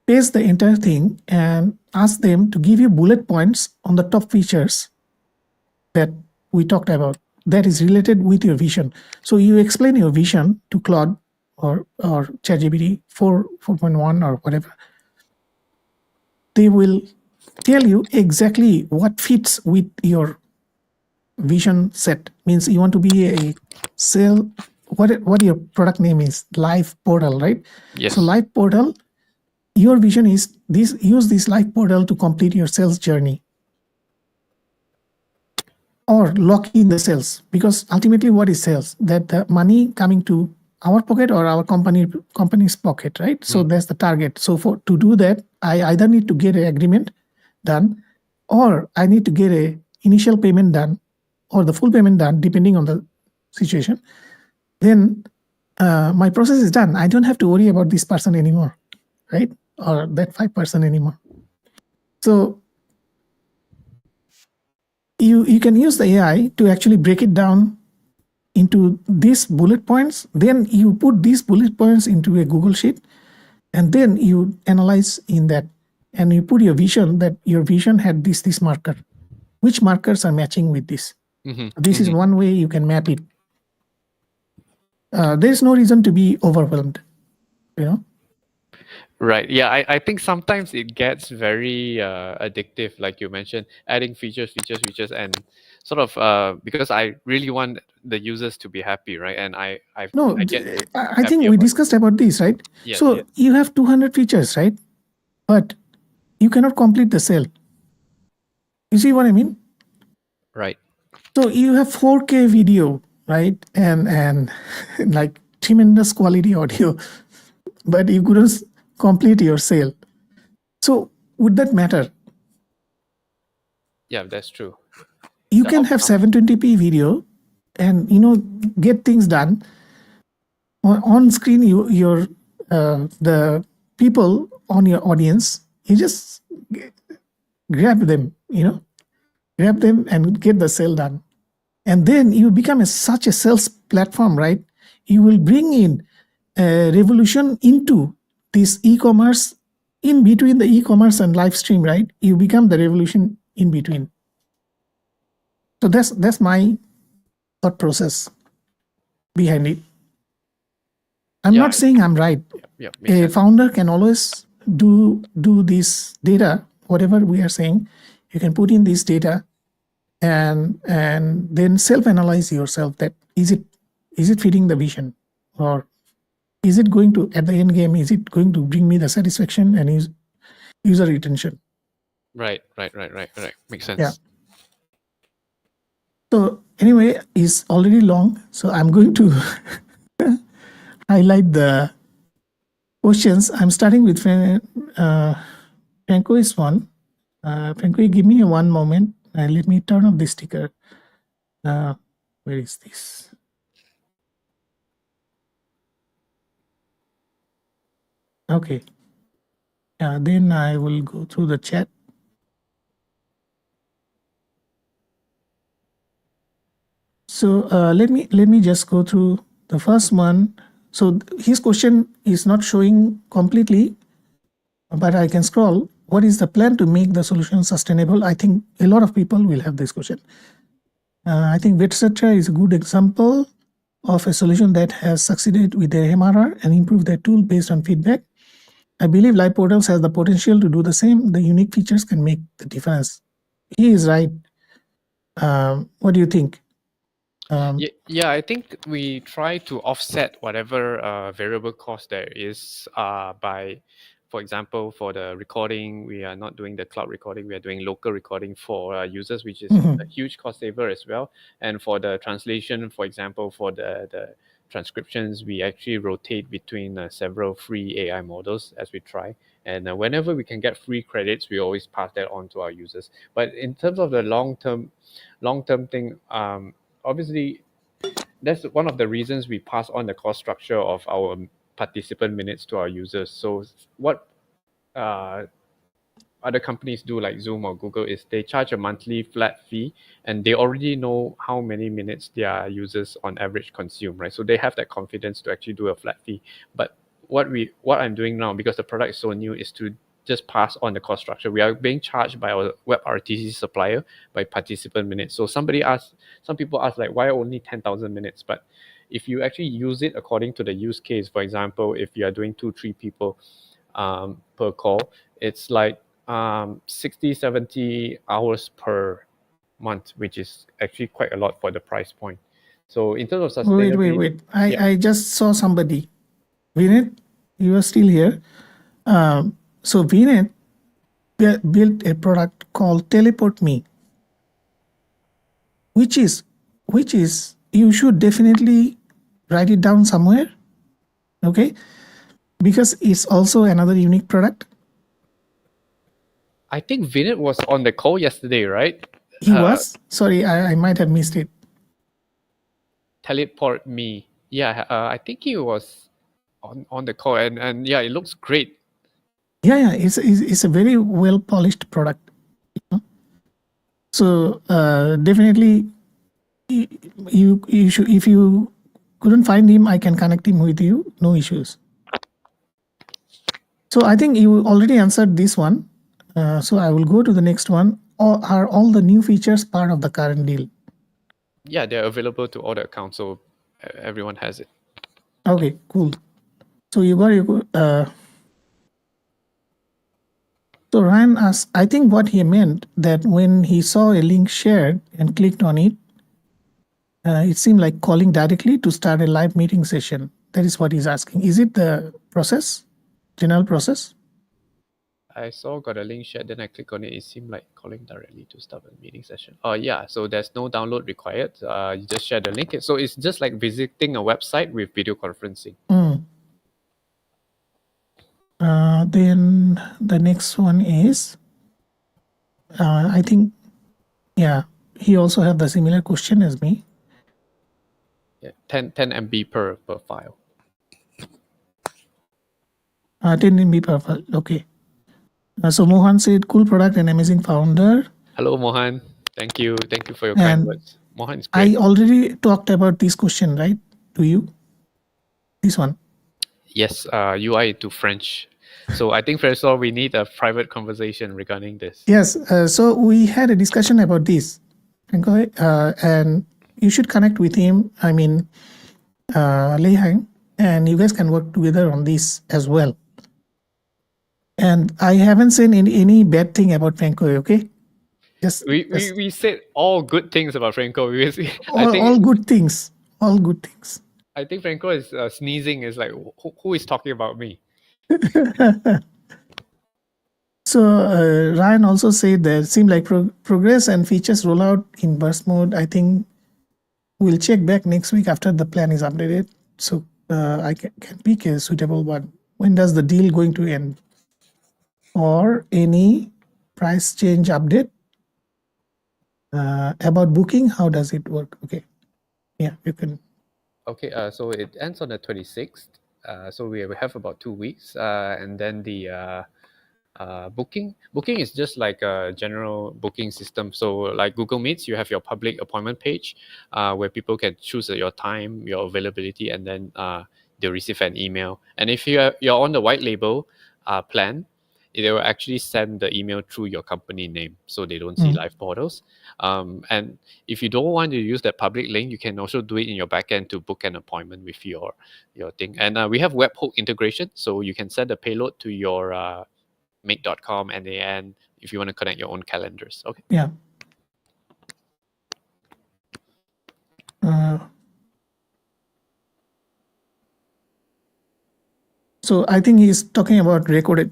paste the entire thing and ask them to give you bullet points on the top features that we talked about that is related with your vision. So you explain your vision to Claude or ChatGPT 4.1 or whatever. They will tell you exactly what fits with your vision set. Means you want to be a sale. What your product name is? Live Portal, right? So Yes. Live Portal, your vision is this. Use this Live Portal to complete your sales journey or lock in the sales, because ultimately what is sales? That the money coming to our pocket or our company's pocket, right? So that's the target. So for to do that, I either need to get an agreement done, or I need to get a initial payment done, or the full payment done, depending on the situation. Then my process is done. I don't have to worry about this person anymore, right? Or that 5% anymore. So you can use the AI to actually break it down into these bullet points. Then you put these bullet points into a Google Sheet, and then you analyze in that, and you put your vision, that your vision had this marker. Which markers are matching with this? Mm-hmm. This is Mm-hmm. one way you can map it. there's no reason to be overwhelmed. You know, Right. Yeah, I think sometimes it gets very addictive, like you mentioned, adding features, and sort of because I really want the users to be happy, right? And no, I get I happy think we about it. discussed about this, right? Yes, So yes, you have 200 features, right? But you cannot complete the cell. You see what I mean? right. So you have 4K video, right? And like tremendous quality audio, but you couldn't complete your sale. So would that matter? Yeah, that's true. You The can have outcome. 720p video and get things done on screen. Your the people on your audience, you just grab them, grab them and get the sale done. And then you become such a sales platform, right? You will bring in a revolution into this e-commerce, in between the e-commerce and live stream, right? You become the revolution in between. So that's my thought process behind it. I'm Yeah, not saying I'm right. yeah, makes A sense. founder can always do this data, whatever we are saying. You can put in this data and then self-analyze yourself, that is it fitting the vision, or is it going to, at the end game, is it going to bring me the satisfaction and user retention? Right, right. Makes Yeah. sense. So anyway, it's already long, so I'm going to highlight the questions. I'm starting with Franco's one. Franco, give me one moment. Let me turn off the sticker. Where is this? Okay. Then I will go through the chat. So let me just go through the first one. So his question is not showing completely, but I can scroll. What is the plan to make the solution sustainable? I think a lot of people will have this question. I think VetCetera is a good example of a solution that has succeeded with their MRR and improved their tool based on feedback. I believe live portals has the potential to do the same. The unique features can make the difference. He is right. What do you think? Yeah, I think we try to offset whatever variable cost there is by, for example, for the recording, we are not doing the cloud recording, we are doing local recording for users, which is a huge cost saver as well. And for the translation, for example, for the transcriptions, we actually rotate between several free AI models as we try. And whenever we can get free credits, we always pass that on to our users. But in terms of the long term thing, obviously that's one of the reasons we pass on the cost structure of our participant minutes to our users. So what uh, other companies do, like Zoom or Google, is they charge a monthly flat fee, and they already know how many minutes their users on average consume, right? So they have that confidence to actually do a flat fee. But what I'm doing now, because the product is so new, is to just pass on the cost structure. We are being charged by our WebRTC supplier by participant minutes. So some people ask, like, why only 10,000 minutes? But if you actually use it according to the use case, for example, if you are doing 2-3 people per call, it's like 60 70 hours per month, which is actually quite a lot for the price point. So in terms of Wait, wait, sustainability, wait. yeah, I just saw somebody. Vinet, you are still here. So Vinet built a product called Teleport Me, which is you should definitely write it down somewhere, okay? Because it's also another unique product. I think Vinit was on the call yesterday, right? He was. Sorry, I might have missed it. Teleport Me. Yeah, I think he was on the call, and yeah, it looks great. Yeah, it's a very well polished product. So definitely, you should, if you couldn't find him, I can connect him with you. No issues. So I think you already answered this one. So I will go to the next one. Are all the new features part of the current deal? Yeah, they're available to all the accounts, so everyone has it. Okay, cool. So you got your. So Ryan asked, I think what he meant that when he saw a link shared and clicked on it seemed like calling directly to start a live meeting session. That is what he's asking. Is it the process, general process? I saw got a link shared, then I click on it. It seemed like calling directly to start a meeting session. Oh yeah, so there's no download required. You just share the link. So it's just like visiting a website with video conferencing. Mm. Then the next one is, I think, yeah, he also have the similar question as me. Yeah, 10 MB per file. 10 MB per file. Okay. So Mohan said, cool product and amazing founder. Hello, Mohan. Thank you for your kind And words. Mohan is great. I already talked about this question, right, to you? This one. Yes, UI to French. So I think first of all, we need a private conversation regarding this. Yes. So we had a discussion about this. Okay. And you should connect with him. I mean, Lei Hang, and you guys can work together on this as well. And I haven't seen any bad thing about Franco, okay? Just We said all good things about Franco because all good things. All good things. I think Franco is sneezing. Is like who is talking about me? So Ryan also said that seemed like progress and features rollout in burst mode. I think we'll check back next week after the plan is updated. So I can pick a suitable one. When does the deal going to end? Or any price change update? About booking, how does it work? Okay. Yeah, you can. Okay, so it ends on the 26th. So we have about 2 weeks, and then the booking is just like a general booking system. So like Google Meets, you have your public appointment page, where people can choose your time, your availability, and then they'll receive an email. And if you're on the white label plan, they will actually send the email through your company name, so they don't see live portals. And if you don't want to use that public link, you can also do it in your backend to book an appointment with your thing. And we have webhook integration, so you can send the payload to your make.com and the end if you want to connect your own calendars. Okay. Yeah. So I think he's talking about recorded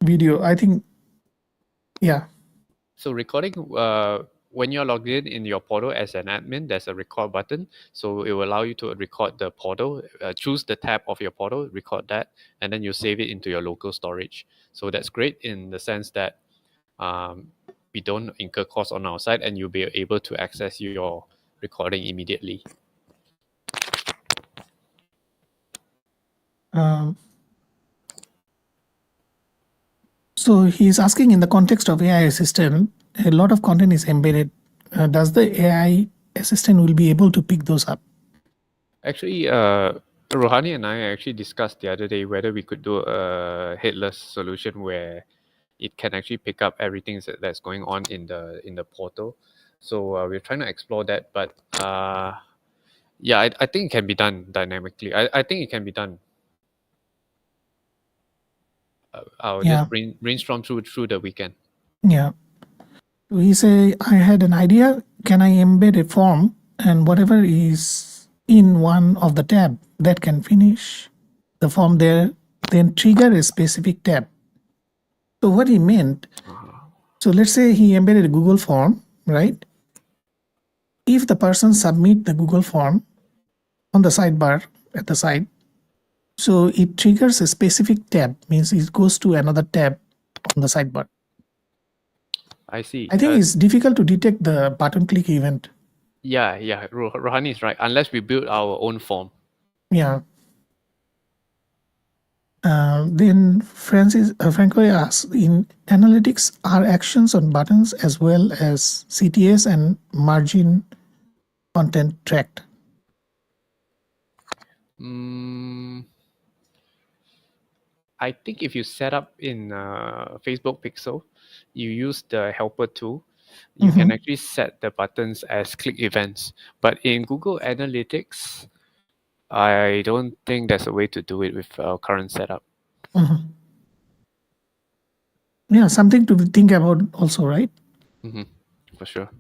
video. I think, yeah. So recording, when you're logged in your portal as an admin, there's a record button. So it will allow you to record the portal, choose the tab of your portal, record that, and then you save it into your local storage. So that's great in the sense that we don't incur costs on our side, and you'll be able to access your recording immediately. So he's asking, in the context of AI assistant, a lot of content is embedded. Does the AI assistant will be able to pick those up? Actually, Ruhani and I actually discussed the other day whether we could do a headless solution where it can actually pick up everything that's going on in the portal. So we're trying to explore that, but yeah, I think it can be done dynamically. I think it can be done. I'll just brainstorm through the weekend. Yeah. He say, I had an idea. Can I embed a form and whatever is in one of the tab that can finish the form there, then trigger a specific tab? So what he meant, so let's say he embedded a Google form, right? If the person submit the Google form on the sidebar at the side, so it triggers a specific tab, means it goes to another tab on the sidebar. I see. I think it's difficult to detect the button click event. Yeah. Rohani is right. Unless we build our own form. Yeah. Then Franco asks, in analytics, are actions on buttons as well as CTS and margin content tracked? I think if you set up in Facebook Pixel, you use the helper tool, you can actually set the buttons as click events. But in Google Analytics, I don't think there's a way to do it with our current setup. Mhm. Yeah, something to think about also, right? Mm-hmm. For sure.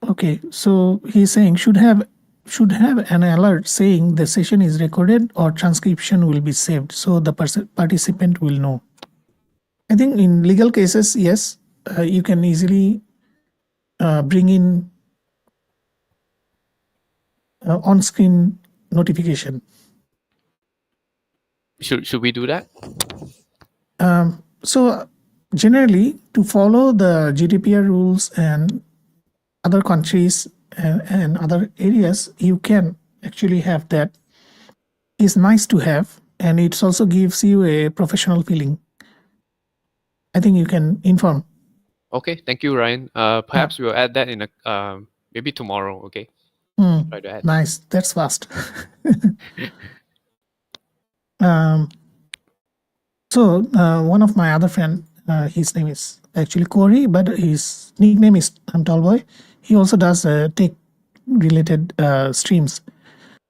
Okay, so he's saying should have an alert saying the session is recorded or transcription will be saved, so the participant will know. I think in legal cases, yes, you can easily bring in on-screen notification. Should we do that? So generally, to follow the GDPR rules and other countries and other areas, you can actually have that. It's nice to have, and it also gives you a professional feeling. I think you can inform. Okay, thank you, Ryan. Yeah. Perhaps we'll add that in a maybe tomorrow. Okay, try to add. Nice. That's fast. um, so one of my other friend, his name is actually Corey, but his nickname is Tallboy. He also does tech related streams.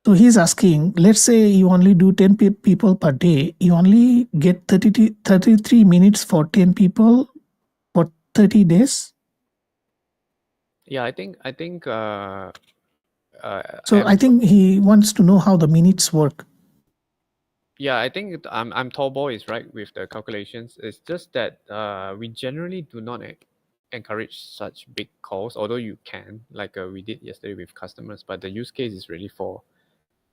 So he's asking, let's say you only do 10 people per day, you only get 33 minutes for 10 people for 30 days. Yeah, I think So I think he wants to know how the minutes work. yeah, I think I'm tall boys right with the calculations. It's just that we generally do not encourage such big calls, although you can, like we did yesterday with customers. But the use case is really for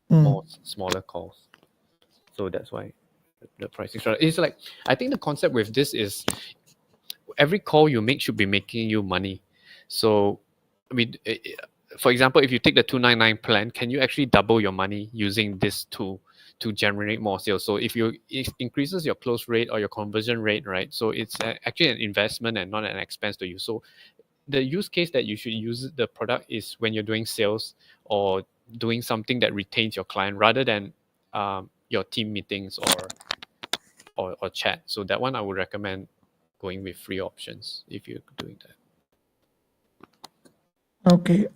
more smaller calls, so that's why the pricing structure is like. I think the concept with this is every call you make should be making you money. So, I mean, for example, if you take the 299 plan, can you actually double your money using this tool to generate more sales? So if it increases your close rate or your conversion rate, right? So it's actually an investment and not an expense to you. So the use case that you should use the product is when you're doing sales or doing something that retains your client rather than your team meetings or chat. So that one I would recommend going with free options if you're doing that. Okay.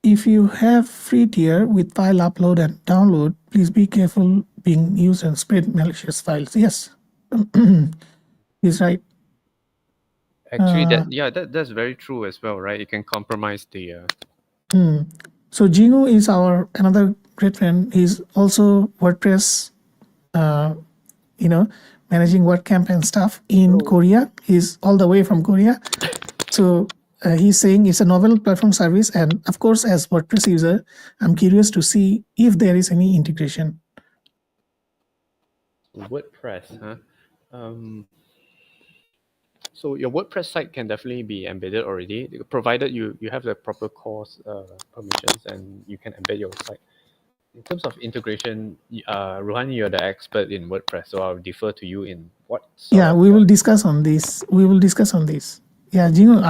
If you have free tier with file upload and download, please be careful being used and spread malicious files. Yes, he's right. Actually, that's very true as well, right? You can compromise the. So Jingu is our another great friend. He's also WordPress, uh, managing WordCamp and stuff in Korea. He's all the way from Korea. So he's saying it's a novel platform service, and of course, as WordPress user, I'm curious to see if there is any integration. WordPress, huh? So your WordPress site can definitely be embedded already, provided you have the proper course permissions and you can embed your site. In terms of integration, Ruhani, you're the expert in WordPress, so I'll defer to you in what sort of. We will discuss on this. Yeah, Jingo,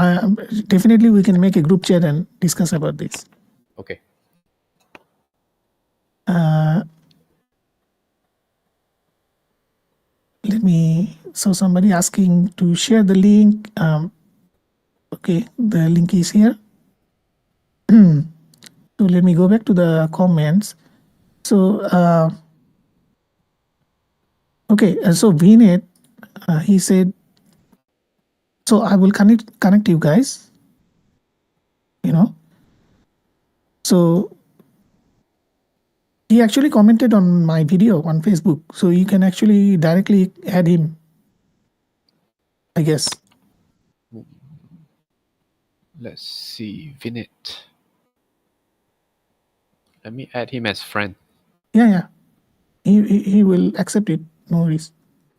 definitely we can make a group chat and discuss about this. Okay. Let me. So somebody asking to share the link. Okay, the link is here. So let me go back to the comments. So okay, so Vinet, he said, so I will connect you guys. So he actually commented on my video on Facebook, so you can actually directly add him, I guess. Let's see, Vinit. Let me add him as friend. Yeah. He will accept it. No worries.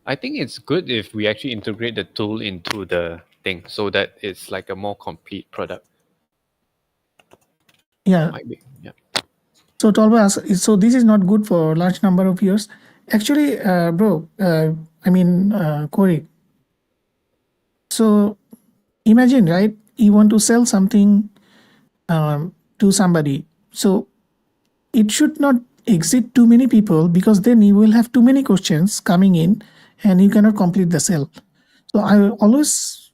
I think it's good if we actually integrate the tool into the thing so that it's like a more complete product. Yeah. Might be. Yeah. So Tolba asks, so this is not good for large number of years. Actually, bro, Corey. So imagine, right? You want to sell something to somebody. So it should not exceed too many people, because then you will have too many questions coming in and you cannot complete the sale. So I always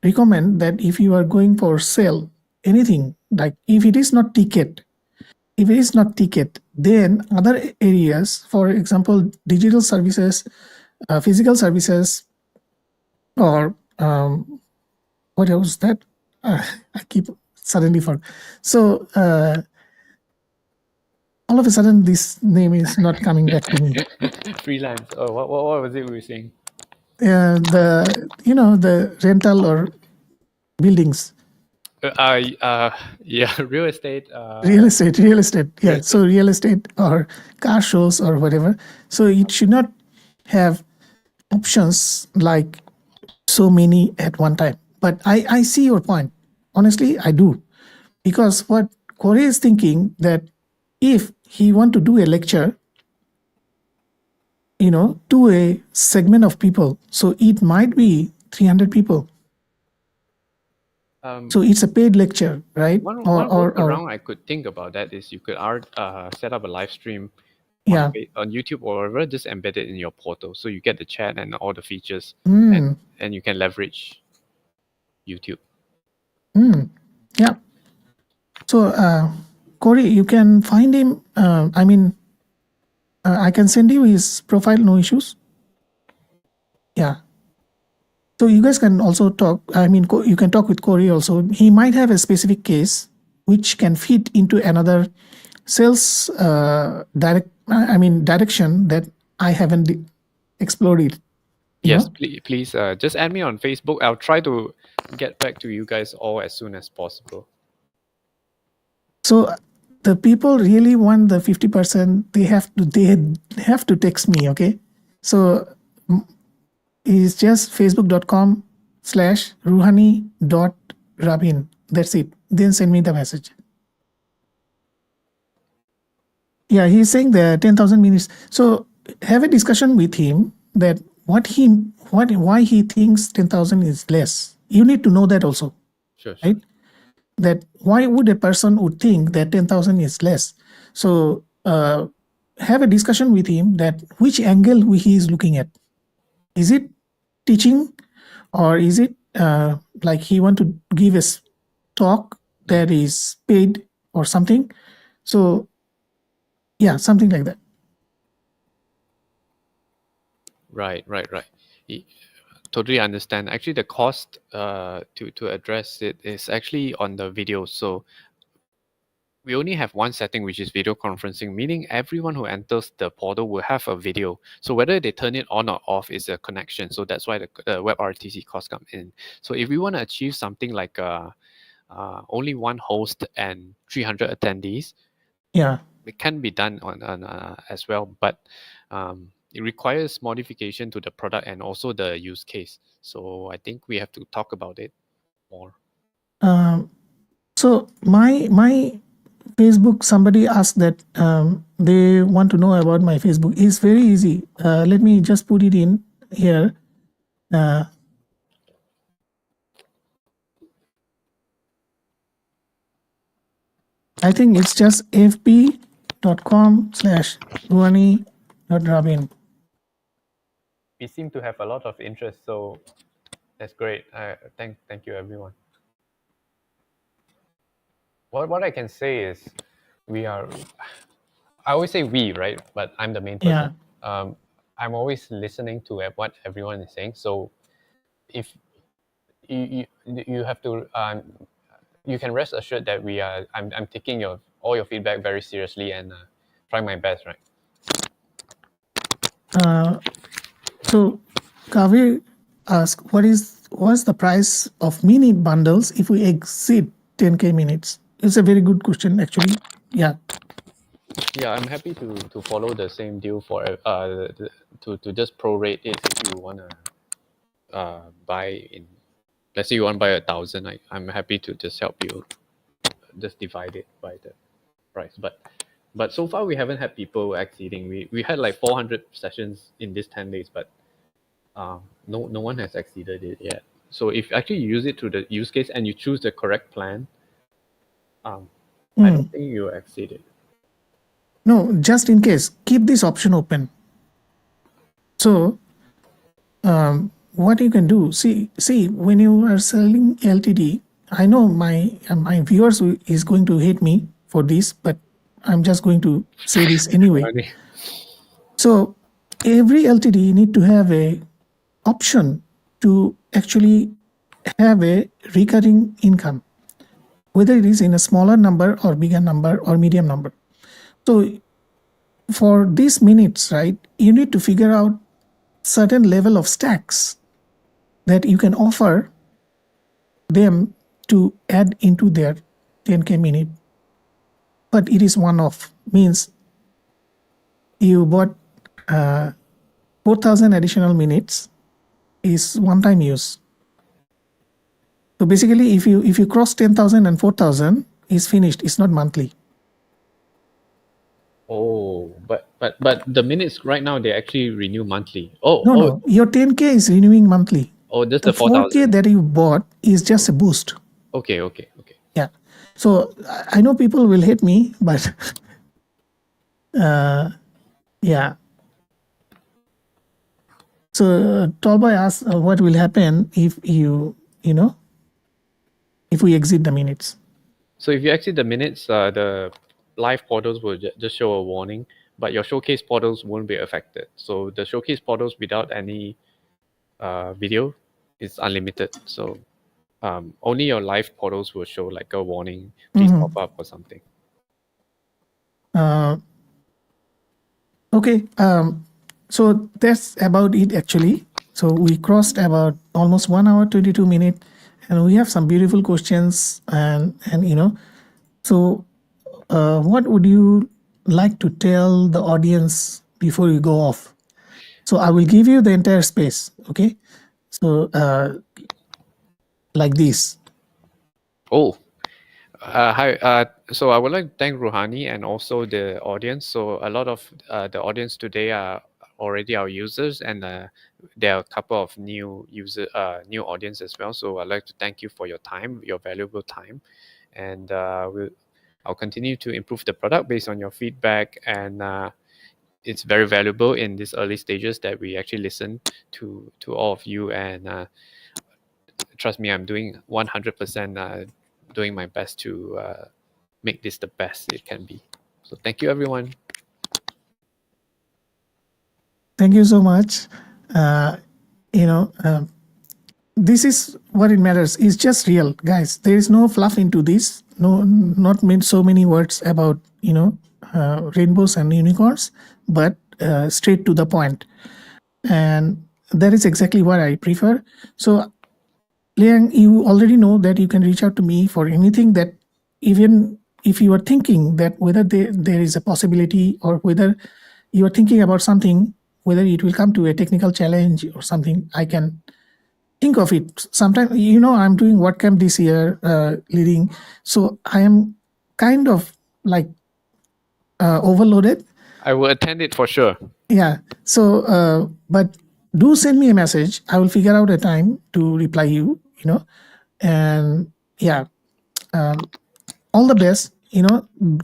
recommend that if you are going for sale, anything, like if it is not ticket, then other areas, for example, digital services, physical services, or what else that I keep suddenly for. So all of a sudden, this name is not coming back to me. Freelance. Oh, what was it we were saying? The rental or buildings. Yeah, real estate. Real estate. Real Yeah. estate. So real estate or car shows or whatever. So it should not have options like so many at one time. But I see your point. Honestly, I do. Because what Corey is thinking that if he want to do a lecture, to a segment of people, so it might be 300 people. So it's a paid lecture, right? One Or workaround I could think about that is you could set up a live stream yeah. on YouTube or wherever, just embed it in your portal, so you get the chat and all the features, Mm, and you can leverage YouTube. yeah. So Corey, you can find him. I can send you his profile, no issues. Yeah. So you guys can also talk. You can talk with Corey also. He might have a specific case which can fit into another sales direction that I haven't explored it. Yes, please just add me on Facebook. I'll try to get back to you guys all as soon as possible. So the people really want the 50%. They have to text me. Okay. So it's just facebook.com/ruhani.rabin. That's it. Then send me the message. Yeah, he's saying the 10,000 minutes. So have a discussion with him that why he thinks 10,000 is less. You need to know that also. Sure. Right? That why would a person would think that 10,000 is less. So have a discussion with him that which angle he is looking at. Is it teaching, or is it like he want to give a talk that is paid or something? So yeah, something like that. Right. Totally understand. Actually, the cost to address it is actually on the video. So we only have one setting, which is video conferencing, meaning everyone who enters the portal will have a video. So whether they turn it on or off is a connection. So that's why the WebRTC cost come in. So if we want to achieve something like only one host and 300 attendees, Yeah. it can be done on as well, but it requires modification to the product and also the use case. So I think we have to talk about it more. So my Facebook, somebody asked that they want to know about my Facebook. It's very easy. Let me just put it in here. I think it's just fb.com/ruhani.rabin. We seem to have a lot of interest, so that's great. Thank you, everyone. What I can say is I always say we, right? But I'm the main person. Yeah. I'm always listening to what everyone is saying. So if you have to, you can rest assured that I'm taking all your feedback very seriously and trying my best, right? So Kavir asked, what's the price of minute bundles if we exceed 10K minutes? It's a very good question, actually. Yeah. Yeah, I'm happy to follow the same deal for to just prorate it if you wanna buy in. Let's say you want to buy 1,000, I'm happy to just help you just divide it by the price. But so far we haven't had people exceeding. We had like 400 sessions in these 10 days, but no one has exceeded it yet. So if actually you use it to the use case and you choose the correct plan, I don't think you exceed it. No, just in case, keep this option open. So what you can do, see, when you are selling LTD, I know my viewers is going to hate me for this, but I'm just going to say this anyway. Ruhani. So every LTD need to have a option to actually have a recurring income, whether it is in a smaller number or bigger number or medium number. So for these minutes, right, you need to figure out certain level of stacks that you can offer them to add into their 10K minute. But it is one off, means you bought 4,000 additional minutes is one time use. So basically, if you cross 10,000 and 4,000, is finished. It's not monthly. Oh, but the minutes right now they actually renew monthly. No, your 10K is renewing monthly. Oh, just The the 4K 4,000. that you bought is just a boost. Okay. Yeah. So I know people will hate me, but yeah. So Tallboy asked what will happen if if we exit the minutes. So if you exit the minutes, the live portals will just show a warning, but your showcase portals won't be affected. So the showcase portals without any video is unlimited. So only your live portals will show like a warning, please pop up or something. Okay. So that's about it actually. So we crossed about almost 1 hour 22 minutes, and we have some beautiful questions and So what would you like to tell the audience before you go off? So I will give you the entire space. Okay. So like this. Oh, hi. So I would like to thank Ruhani and also the audience. So a lot of the audience today are already our users, and there are a couple of new new audience as well. So I'd like to thank you for your time, your valuable time, and I'll continue to improve the product based on your feedback, and it's very valuable in these early stages that we actually listen to all of you, and trust me, I'm doing 100% doing my best to make this the best it can be. So thank you, everyone. Thank you so much. You know, this is what it matters. It's just real, guys. There is no fluff into this. No, not meant so many words about rainbows and unicorns, but straight to the point. And that is exactly what I prefer. So, Liang, you already know that you can reach out to me for anything that, even if you are thinking that whether there is a possibility or whether you are thinking about something, whether it will come to a technical challenge or something, I can think of it. Sometimes, I'm doing WordCamp this year, leading. So I am kind of like overloaded. I will attend it for sure. Yeah. So, but do send me a message. I will figure out a time to reply you, and yeah, all the best,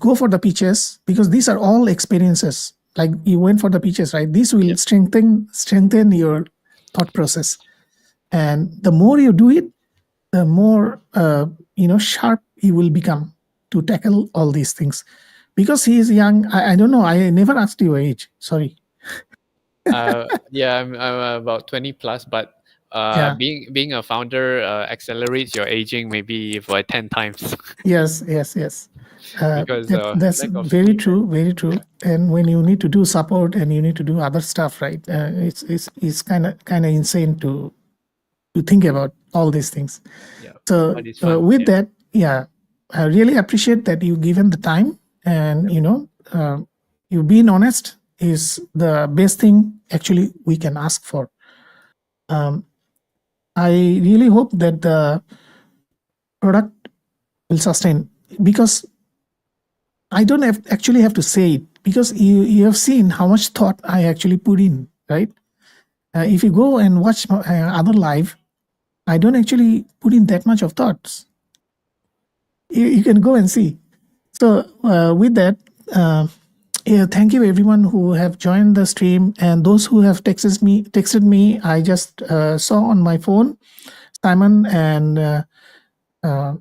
go for the pitches, because these are all experiences. Like you went for the pitches, right? This will strengthen your thought process. And the more you do it, the more, sharp you will become to tackle all these things. Because he is young, I don't know. I never asked your age. Sorry. Yeah, I'm about 20 plus, but Yeah. being a founder accelerates your aging maybe by 10 times. Yes. Because That's lack of very feedback. true, very true. And when you need to do support and you need to do other stuff, right? It's kind of insane to think about all these things. Yeah, So but it's fun. with that, yeah, I really appreciate that you given the time, and you being honest is the best thing actually we can ask for. I really hope that the product will sustain, because I don't actually have to say it, because you have seen how much thought I actually put in, right? If you go and watch other live, I don't actually put in that much of thoughts. You can go and see. So with that, Yeah, thank you everyone who have joined the stream and those who have texted me. I just saw on my phone Simon and uh,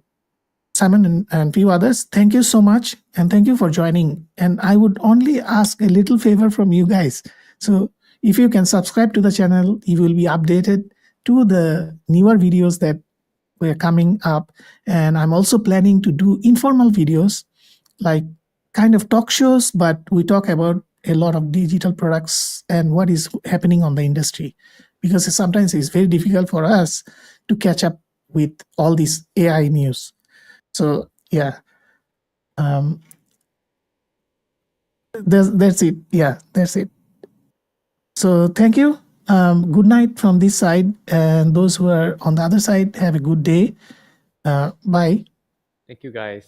Simon and few others. Thank you so much and thank you for joining. And I would only ask a little favor from you guys. So if you can subscribe to the channel, you will be updated to the newer videos that were coming up. And I'm also planning to do informal videos like kind of talk shows, but we talk about a lot of digital products and what is happening on the industry, because sometimes it's very difficult for us to catch up with all this AI news. So yeah, that's it. Yeah, that's it. So thank you. Good night from this side, and those who are on the other side, have a good day. Bye. Thank you, guys.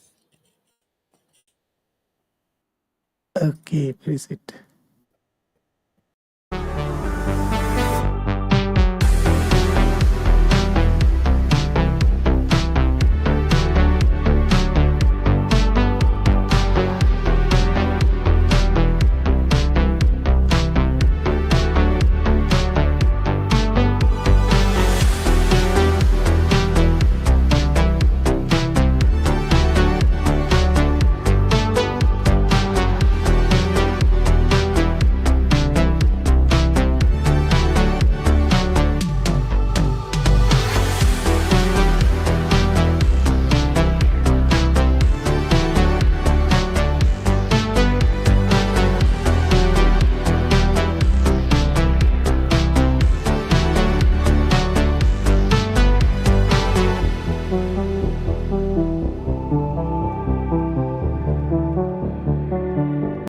Okay, please it.